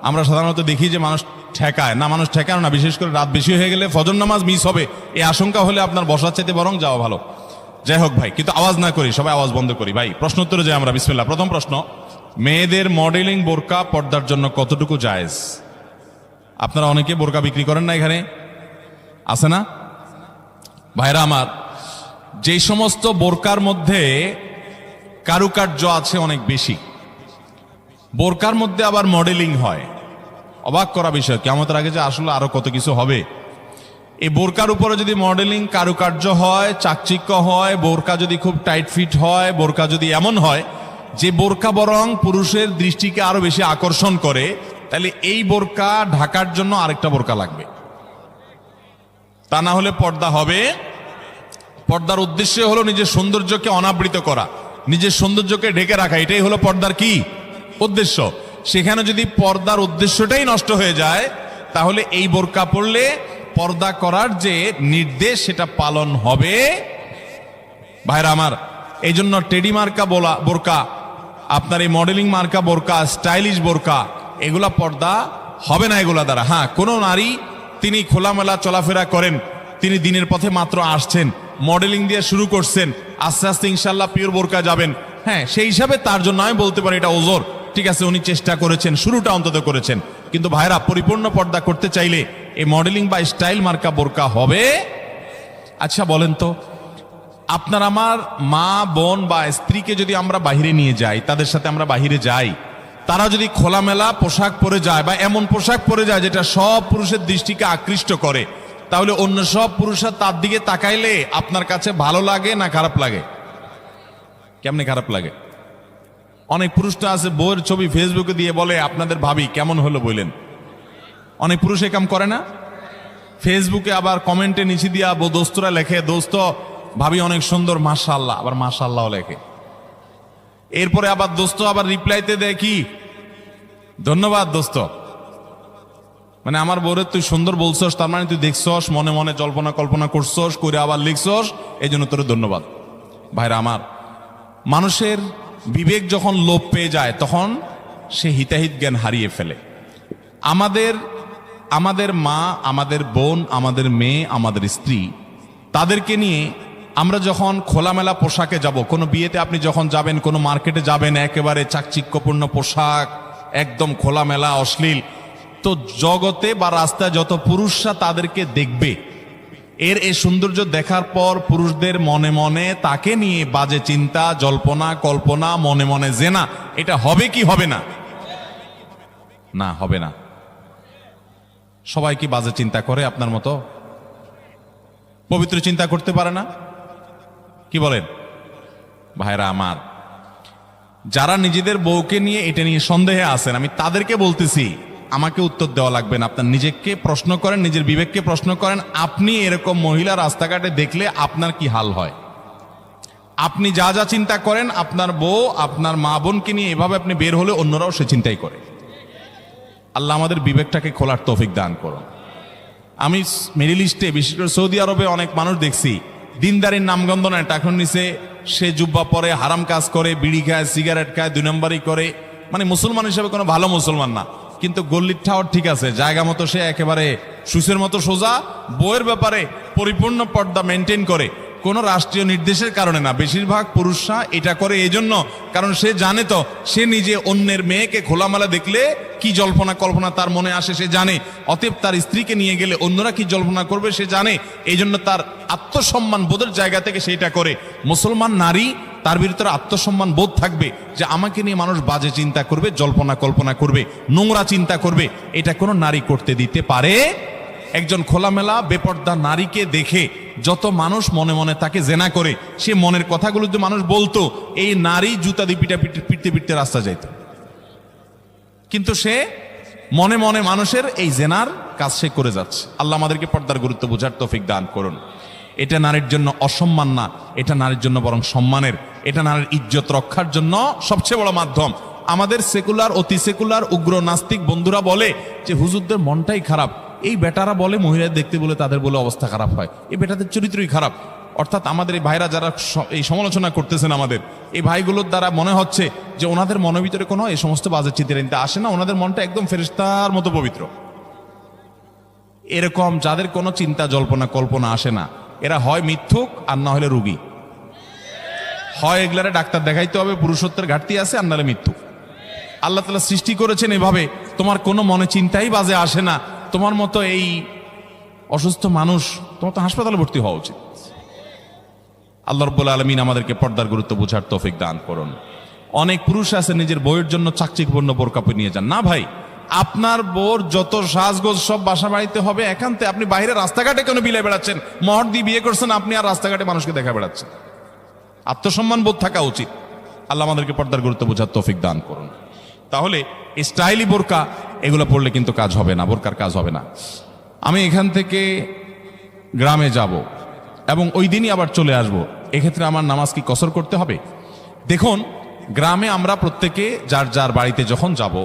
আমরা সাধারণত দেখি যে মানুষ ঠেকায় না, মানুষ ঠেকায় না, বিশেষ করে রাত বেশি হয়ে গেলে ফজর নামাজ মিস হবে এই আশঙ্কা হলে আপনার বসার চাইতে বরং যাওয়া ভালো। যাই হোক ভাই, কিন্তু আওয়াজ না করি, সবাই আওয়াজ বন্ধ করি। ভাই প্রশ্ন উত্তরে যাই আমরা, বিসমিল্লাহ। প্রথম প্রশ্ন, মেয়েদের মডেলিং বোরকা পর্দার জন্য কতটুকু জায়েজ? আপনারা অনেকে বোরকা বিক্রি করেন না, এখানে আছে না ভাইরা আমার? যেই সমস্ত বোরকার মধ্যে কারুকার্য আছে অনেক বেশি, বোরকার মধ্যে আবার মডেলিং হয়, অবাক করা বিষয়। কিয়ামতের আগে যে আসলে আরো কত কিছু হবে। এই বোরকার উপরে যদি মডেলিং কারুকার্য হয়, চাকচিক্য হয়, বোরকা যদি খুব টাইট ফিট হয়, বোরকা যদি এমন হয় যে বোরকা বরং পুরুষের দৃষ্টিকে আরো বেশি আকর্ষণ করে, তাহলে এই বোরকা ঢাকার জন্য আরেকটা বোরকা লাগবে। তা না হলে পর্দা হবে। পর্দার উদ্দেশ্য হলো নিজের সৌন্দর্যকে অনাবৃত করা, নিজের সৌন্দর্যকে ঢেকে রাখা, এটাই হলো পর্দার কি উদ্দেশ্য। সেখানে যদি পর্দার উদ্দেশ্যটাই নষ্ট হয়ে যায়, তাহলে এই বোরকা পরলে পর্দা করার যে নির্দেশ সেটা পালন হবে। ভাইরা আমার, এই জন্য টেডি মার্কা বোরকা, আপনার এই মডেলিং মার্কা বোরকা, স্টাইলিশ বোরকা, এগুলা পর্দা হবে না এগুলা দ্বারা। হ্যাঁ, কোনো নারী তিনি খোলামেলা চলাফেরা করেন, তিনি দিনের পথে মাত্র আসছেন, মডেলিং দিয়ে শুরু করছেন, আস্তে আস্তে ইনশাল্লাহ পিওর বোরকা যাবেন, হ্যাঁ, সেই হিসাবে তার জন্য আমি বলতে পারি এটা ওজোর। ঠিক আছে, উনি চেষ্টা করেছেন, শুরুটা অন্তত করেছেন। কিন্তু ভাইরা, পরিপূর্ণ পর্দা করতে চাইলে এই মডেলিং বা স্টাইল মার্কা বোরকা হবে। আচ্ছা বলেন তো, আপনার আমার মা বোন বা স্ত্রীকে যদি আমরা বাহিরে নিয়ে যাই, তাদের সাথে আমরা বাহিরে যাই, তারা যদি খোলামেলা পোশাক পরে যায় বা এমন পোশাক পরে যায় যেটা সব পুরুষের দৃষ্টিকে আকৃষ্ট করে, তাহলে অন্য সব পুরুষরা তার দিকে তাকাইলে আপনার কাছে ভালো লাগে না খারাপ লাগে? কেমনে খারাপ লাগে? অনেক পুরুষটা আছে বউয়ের ছবি ফেসবুকে দিয়ে বলে, আপনাদের ভাবি কেমন হলো বললেন। অনেক পুরুষ এ কাম করে না? ফেসবুকে আবার কমেন্টে নিচে দিয়া দোস্তরা লেখে, দোস্ত ভাবি অনেক সুন্দর, মাশাআল্লাহ, আবার মাশাআল্লাহ লেখে। এরপরে আবার দোস্ত আবার রিপ্লাইতে দেয় কি, ধন্যবাদ দোস্ত। মানে আমার বউরে তুই সুন্দর বলছস, তার মানে তুই দেখছস, মনে মনে জল্পনা কল্পনা করছস, করে আবার লিখছস, এই জন্য তোর ধন্যবাদ। ভাইরা আমার, মানুষের বিবেক যখন লোপ পেয়ে যায়, তখন সে হিতাহিত জ্ঞান হারিয়ে ফেলে। আমাদের মা, আমাদের বোন, আমাদের মেয়ে, আমাদের স্ত্রী, তাদেরকে নিয়ে আমরা যখন খোলামেলা পোশাকে যাব, কোনো বিয়েতে আপনি যখন যাবেন, কোনো মার্কেটে যাবেন, একেবারে চাকচিক্যপূর্ণ পোশাক, একদম খোলামেলা অশ্লীল। তো জগতে বা রাস্তায় যত পুরুষরা তাদেরকে দেখবে, এই সৌন্দর্য দেখার পর পুরুষদের মনে মনে তাকে নিয়ে বাজে চিন্তা, জল্পনা, কল্পনা, মনে মনে জেনা, এটা হবে কি হবে না? না, হবে না। সবাই কি বাজে চিন্তা করে আপনার মতো? পবিত্র চিন্তা করতে পারে না? কি বলেন ভাইরা আমার? যারা নিজেদের বউকে নিয়ে এটা নিয়ে সন্দেহে আছেন, আমি তাদেরকে বলতেছি, আমাকে উত্তর দেওয়া লাগবে না। আপনার নিজেকে প্রশ্ন করেন, নিজের বিবেককে প্রশ্ন করেন। আপনি এরকম মহিলা রাস্তাঘাটে দেখলে আপনার কি হাল হয়? আপনি যা যা চিন্তা করেন, আপনার বউ, আপনার মা বোনকে নিয়ে এভাবে আপনি বের হলে অন্যরাও সে চিন্তাই করে। আল্লাহ আমাদের বিবেকটাকে খোলার তৌফিক দান করুন। আমি মিডল ইস্টে, বিশেষ করে সৌদি আরবে অনেক মানুষ দেখছি, দিনদারির নামগন্ধ নেয়, টাকার নিচে সে জুব্বা পরে, হারাম কাজ করে, বিড়ি খায়, সিগারেট খায়, 2 নম্বরই করে, মানে মুসলমান হিসেবে কোনো ভালো মুসলমান না। কিন্তু গল্লির ঠাওয়ার ঠিক আছে, জায়গা মতো সে একেবারে সুসের মতো সোজা, বইয়ের ব্যাপারে পরিপূর্ণ পর্দা মেনটেন করে। কোনো রাষ্ট্রীয় নির্দেশের কারণে না, বেশিরভাগ পুরুষরা এটা করে এই জন্য, কারণ সে জানে তো সে নিজে অন্যের মেয়েকে খোলামেলা দেখলে কি জল্পনা কল্পনা তার মনে আসে সে জানে। অতএব তার স্ত্রীকে নিয়ে গেলে অন্যরা কি জল্পনা করবে সে জানে। এই জন্য তার আত্মসম্মান বোধের জায়গা থেকে সেটা করে। মুসলমান নারী, তার ভিতরে আত্মসম্মান বোধ থাকবে যে আমাকে নিয়ে মানুষ বাজে চিন্তা করবে, জল্পনা কল্পনা করবে, নোংরা চিন্তা করবে, এটা কোনো নারী করতে দিতে পারে? একজন খোলামেলা বেপর্দা নারীকে দেখে যত মানুষ মনে মনে তাকে জেনা করে, সে মনের কথাগুলো যদি মানুষ বলতো, এই নারী জুতা দিয়ে পিটতে পিটতে রাস্তা যাইত। কিন্তু সে মনে মনে মানুষের এই জেনার কাজ সে করে যাচ্ছে। আল্লাহ আমাদেরকে পর্দার গুরুত্ব বোঝার তৌফিক দান করুন। এটা নারীর জন্য অসম্মান না, এটা নারীর জন্য বরং সম্মানের। এটা নারীর ইজ্জত রক্ষার জন্য সবচেয়ে বড় মাধ্যম। আমাদের সেকুলার, অতি সেকুলার, উগ্র নাস্তিক বন্ধুরা বলে যে হুজুরদের মনটাই খারাপ। এই বেটারা বলে মহিলা দেখতে বলে তাদের বলে অবস্থা খারাপ হয়, এই বেটাদের চরিত্রই খারাপ। অর্থাৎ আমাদের এই ভাইরা যারা এই সমালোচনা করতেছেন, আমাদের এই ভাইগুলোর দ্বারা মনে হচ্ছে যে ওনাদের মনের ভিতরে কোনো এই সমস্ত বাজে চিন্তা আসে না, ওনাদের মনটা একদম ফেরেশতার মতো পবিত্র। এরকম যাদের কোনো চিন্তা জল্পনা কল্পনা আসে না, এরা হয় মিথ্যুক আর না হলে রুগী। হয় এগুলারে ডাক্তার দেখাইতে হবে, পুরুষত্বের ঘাটতি আছে, আর নাহলে মিথ্যুক। আল্লাহ তাআলা সৃষ্টি করেছেন এভাবে, তোমার কোনো মনে চিন্তাই বাজে আসে না, তোমার মতো এই অসুস্থ মানুষ, তোমার তো হাসপাতালে ভর্তি হওয়া উচিত। আল্লাহ রাব্বুল আলামিন আমাদেরকে পর্দার গুরুত্ব বোঝার তৌফিক দান করুন। অনেক পুরুষ আছে নিজের বউয়ের জন্য চাকচিক্যপূর্ণ বোরকা পরে নিয়ে যান। না ভাই, আপনার বউর যত সাজগোজ সব বাসা বাড়িতে হবে একান্তে। আপনি বাইরে রাস্তাঘাটে কেন বিলে বেড়াচ্ছেন? মহর দিয়ে বিয়ে করছেন আপনি, আর রাস্তাঘাটে মানুষকে দেখা বেড়াচ্ছেন। আত্মসম্মান বোধ থাকা উচিত। আল্লাহ আমাদেরকে পর্দার গুরুত্ব বোঝার তৌফিক দান করুন। তাহলে স্টাইলি বোরকা এগুলো পড়লে কিন্তু কাজ হবে না, বোরকার কাজ হবে না। আমি এখান থেকে গ্রামে যাব এবং ওই দিনই আবার চলে আসব, এক্ষেত্রে আমার নামাজ কি কসর করতে হবে? দেখুন, গ্রামে আমরা প্রত্যেকে যার যার বাড়িতে যখন যাব,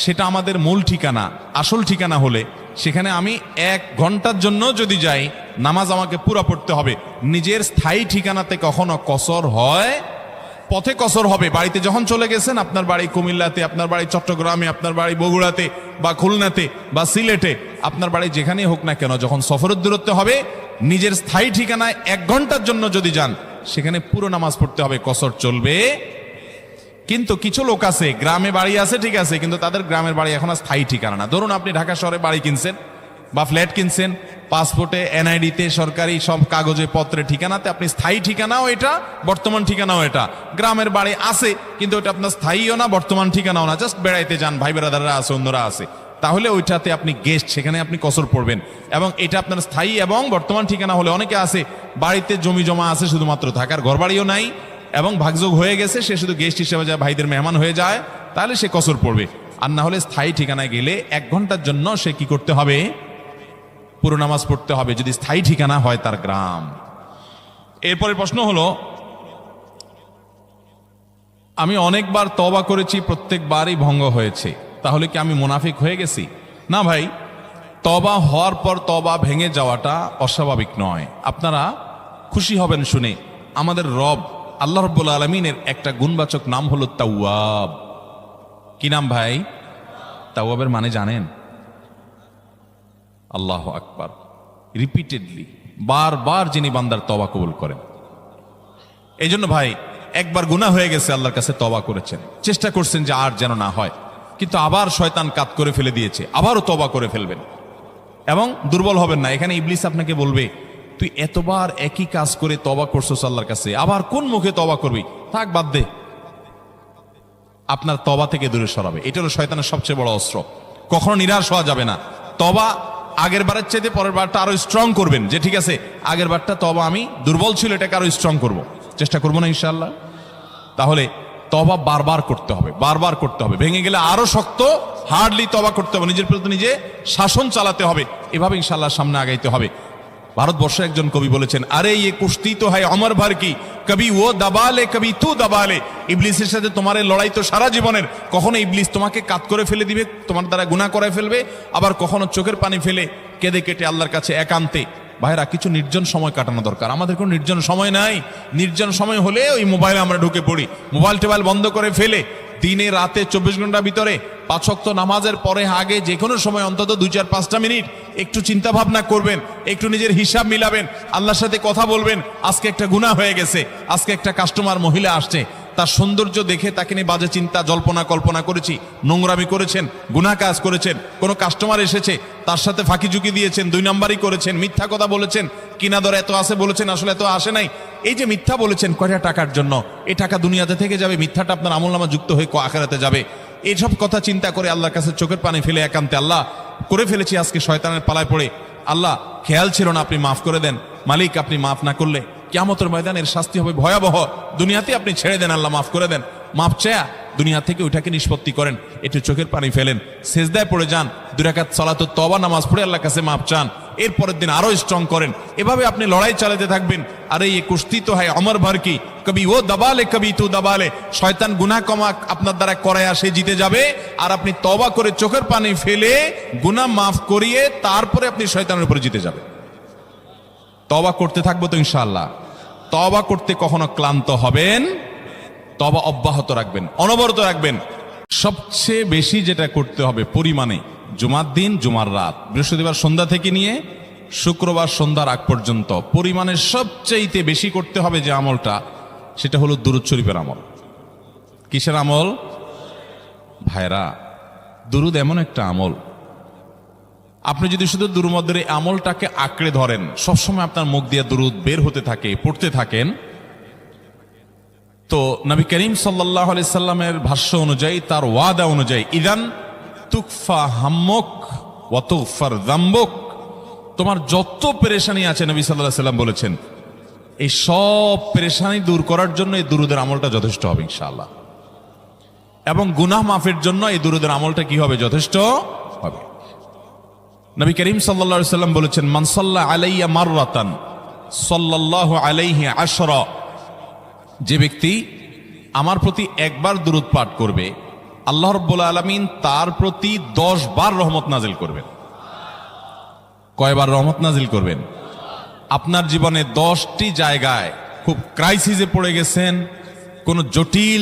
সেটা আমাদের মূল ঠিকানা, আসল ঠিকানা হলে সেখানে আমি 1 ঘন্টার জন্য যদি যাই, নামাজ আমাকে পুরা পড়তে হবে। নিজের স্থায়ী ঠিকানাতে কখনো কসর হয়? পথে কসর হবে। বাড়িতে যখন চলে গেছেন, আপনার বাড়ি কুমিল্লাতে, আপনার বাড়ি চট্টগ্রামে, আপনার বাড়ি বগুড়াতে বা খুলনাতে বা সিলেটে, আপনার বাড়ি যেখানেই হোক না কেন, যখন সফরের দূরত্ব হবে, নিজের স্থায়ী ঠিকানায় 1 ঘন্টার জন্য যদি যান, সেখানে পুরো নামাজ পড়তে হবে, কসর চলবে। কিন্তু কিছু লোক আছে, গ্রামে বাড়ি আছে ঠিক আছে, কিন্তু তাদের গ্রামের বাড়ি এখন আর স্থায়ী ঠিকানা না। ধরুন আপনি ঢাকা শহরে বাড়ি কিনছেন বা ফ্ল্যাট কিনছেন, পাসপোর্টে, এনআইডিতে, সরকারি সব কাগজে পত্রে ঠিকানাতে আপনি স্থায়ী ঠিকানাও এটা, বর্তমান ঠিকানাও এটা। গ্রামের বাড়ি আছে কিন্তু ওটা আপনার স্থায়ীও না, বর্তমান ঠিকানাও না, জাস্ট বেড়াইতে যান, ভাই বেড়াদাররা আছে, অন্যরা আছে, তাহলে ওইটাতে আপনি গেস্ট, সেখানে আপনি কসর পড়বেন। এবং এটা আপনার স্থায়ী এবং বর্তমান ঠিকানা হলে, অনেকে আছে বাড়িতে জমি জমা আছে, শুধুমাত্র থাকার ঘর বাড়িও নাই এবং ভাগযোগ হয়ে গেছে, সে শুধু গেস্ট হিসেবে যায়, ভাইদের মেহমান হয়ে যায়, তাহলে সে কসর পড়বে। আর না হলে স্থায়ী ঠিকানায় গেলে 1 ঘন্টার জন্য সে কি করতে হবে? পুরো নামাজ পড়তে হবে, যদি স্থায়ী ঠিকানা হয় তার গ্রাম। এরপরে প্রশ্ন হলো, আমি অনেকবার তওবা করেছি, প্রত্যেকবারই ভঙ্গ হয়েছে, তাহলে কি আমি মুনাফিক হয়ে গেছি? না ভাই, তওবা হওয়ার পর তওবা ভেঙে যাওয়াটা অস্বাভাবিক নয়। আপনারা খুশি হবেন শুনে, আমাদের রব আল্লাহ রাব্বুল আলামিনের একটা গুণবাচক নাম হলো তাওয়াব। কি নাম ভাই? তাওয়াবের মানে জানেন? আল্লাহু আকবার। রিপিটেডলি, বারবার যিনি বান্দার তওবা কবুল করেন। এই জন্য ভাই, একবার গুনাহ হয়ে গেছে, আল্লাহর কাছে তওবা করেছেন, চেষ্টা করছেন যে আর যেন না হয়, কিন্তু আবার শয়তান কাত করে ফেলে দিয়েছে, আবারও তওবা করে ফেলবেন এবং দুর্বল হবেন না। এখানে ইবলিস আপনাকে বলবে, তুই এতবার একই কাজ করে তওবা করছস আল্লাহর কাছে, আবার কোন মুখে তওবা করবি, থাক বাদ দে। আপনার তওবা থেকে দূরে সরাবে। এটা হলো শয়তানের সবচেয়ে বড় অস্ত্র। কখনো নিরাশ হওয়া যাবে না। তওবা আগের বারের চাইতে পরের বারটা আরো স্ট্রং করবেন, যে ঠিক আছে আগের বারটা তওবা আমি দুর্বল ছিল, এটাকে আরো স্ট্রং করব, চেষ্টা করবো না ইনশাআল্লাহ। তাহলে তওবা বারবার করতে হবে, বারবার করতে হবে। ভেঙে গেলে আরো শক্ত হার্ডলি তওবা করতে হবে, নিজের প্রতি নিজে শাসন চালাতে হবে। এভাবে ইনশাআল্লাহ সামনে আগাইতে হবে। ভারতবর্ষে একজন কবি বলেছেন, আরে ইয়ে কুস্তি তো হয় অমর ভর কি, কবি ও দাবালে কবি তু দাবালে। ইবলিসের সাথে তোমার এই লড়াই তো সারা জীবনের। কখনো ইবলিস তোমাকে কাত করে ফেলে দিবে, তোমার দ্বারা গুনাহ করায় ফেলবে, আবার কখনো চোখের পানি ফেলে কেঁদে কেটে আল্লাহর কাছে একান্তে। ভাইরা, কিছু নির্জন সময় কাটানো দরকার। আমাদের কোনো নির্জন সময় নাই। নির্জন সময় হলে ওই মোবাইলে আমরা ঢুকে পড়ি, মোবাইল টোবাইল বন্ধ করে ফেলে দিনে রাতে 24 ঘন্টার ভিতরে 5 ওয়াক্ত নামাজের পরে আগে যে কোনো সময় অন্তত 2-4-5টা মিনিট একটু চিন্তা ভাবনা করবেন, একটু নিজের হিসাব মিলাবেন, আল্লাহর সাথে কথা বলবেন। আজকে একটা গুনাহ হয়ে গেছে, আজকে একটা কাস্টমার মহিলা আসছে, তার সৌন্দর্য দেখে তাকে নিয়ে বাজে চিন্তা জল্পনা কল্পনা করেছি, নোংরামি করেছেন, গুনাহ কাজ করেছেন। কোনো কাস্টমার এসেছে, তার সাথে ফাঁকি ঝুঁকি দিয়েছেন, 2 নাম্বারই করেছেন, মিথ্যা কথা বলেছেন, কিনা দর এত আছে বলেছেন, আসলে এত আসে নাই। এই যে মিথ্যা বলেছেন কয়টা টাকার জন্য, এই টাকা দুনিয়াতে থেকে যাবে, মিথ্যাটা আপনার আমলনামা যুক্ত হয়ে আখিরাতে যাবে। এইসব কথা চিন্তা করে আল্লাহর কাছে চোখের পানি ফেলে একান্তে, আল্লাহ করে ফেলেছি আজকে শয়তানের পালায় পড়ে, আল্লাহ খেয়াল ছিল না, আপনি মাফ করে দেন। মালিক, আপনি মাফ না করলে কিয়ামতের ময়দানের শাস্তি হবে ভয়াবহ। দুনিয়াতে আপনি ছেড়ে দেন, আল্লাহ মাফ করে দেন। মাফ চায়া দুনিয়া থেকে ওইটাকে নিষ্পত্তি করেন, একটু চোখের পানি ফেলেন, সেজদায় পড়ে যান, 2 রাকাত সালাতুত তওবা নামাজ পড়ে আল্লাহর কাছে মাফ চান, এরপরের দিন আরো স্ট্রং করেন। এভাবে আপনি লড়াই চালাতে থাকবেন। আরে এই কুস্তি তো হয় অমর ভর কি, কবি ও দাবালে কবি তু দাবালে। শয়তান গুনাহ কমা আপনার দ্বারা করায় সে জিতে যাবে, আর আপনি তওবা করে চোখের পানি ফেলে গুনাহ মাফ করিয়ে তারপরে আপনি শয়তানের উপরে জিতে যাবেন। তওবা করতে থাকবো তো ইনশাআল্লাহ। তওবা করতে কখনো ক্লান্ত হবেন, তওবা অব্যাহত রাখবেন, অনবরত রাখবেন। সবচেয়ে বেশি যেটা করতে হবে পরিমাণে, জুমার দিন জুমার রাত, বৃহস্পতিবার সন্ধ্যা থেকে নিয়ে শুক্রবার সন্ধ্যার আগ পর্যন্ত পরিমাণে সবচেয়ে বেশি করতে হবে যে আমলটা, সেটা হলো দুরূদ শরীফের আমল। কিসের আমল? ভাইরা, দুরূদ এমন একটা আমল, আপনি যদি শুধু দুরূদের এই আমলটাকে আঁকড়ে ধরেন, সবসময় আপনার মুখ দিয়ে দুরূদ বের হতে থাকে, পড়তে থাকেন, তো নবী করিম সাল্লাল্লাহু আলাইহি সাল্লামের ভাষ্য অনুযায়ী, তার ওয়াদা অনুযায়ী, ইদান তুকফা হাম্মুক ওয়া তুগফার যামবুক, তোমার যত পেরেশানি আছে নবী সাল্লাল্লাহু আলাইহি সাল্লাম বলেছেন, এই সব পেরেশানি দূর করার জন্য এই দুরূদের আমলটা যথেষ্ট হবে ইনশাআল্লাহ। এবং গুনাহ মাফের জন্য এই দুরূদের আমলটা কি হবে? যথেষ্ট হবে। নবী করিম সাল্লাল্লাহু আলাইহি সাল্লাম বলেছেন, মান সাল্লা আলাইয়া মাররাতান সাল্লাল্লাহু আলাইহি আশরা, যে ব্যক্তি আমার প্রতি একবার দুরূদ পাঠ করবে, আল্লাহ রাব্বুল আলামিন তার প্রতি 10 বার রহমত নাজিল করবেন। কয়বার রহমত নাজিল করবেন? আপনার জীবনে 10টি জায়গায় খুব ক্রাইসিসে পড়ে গেছেন, কোন জটিল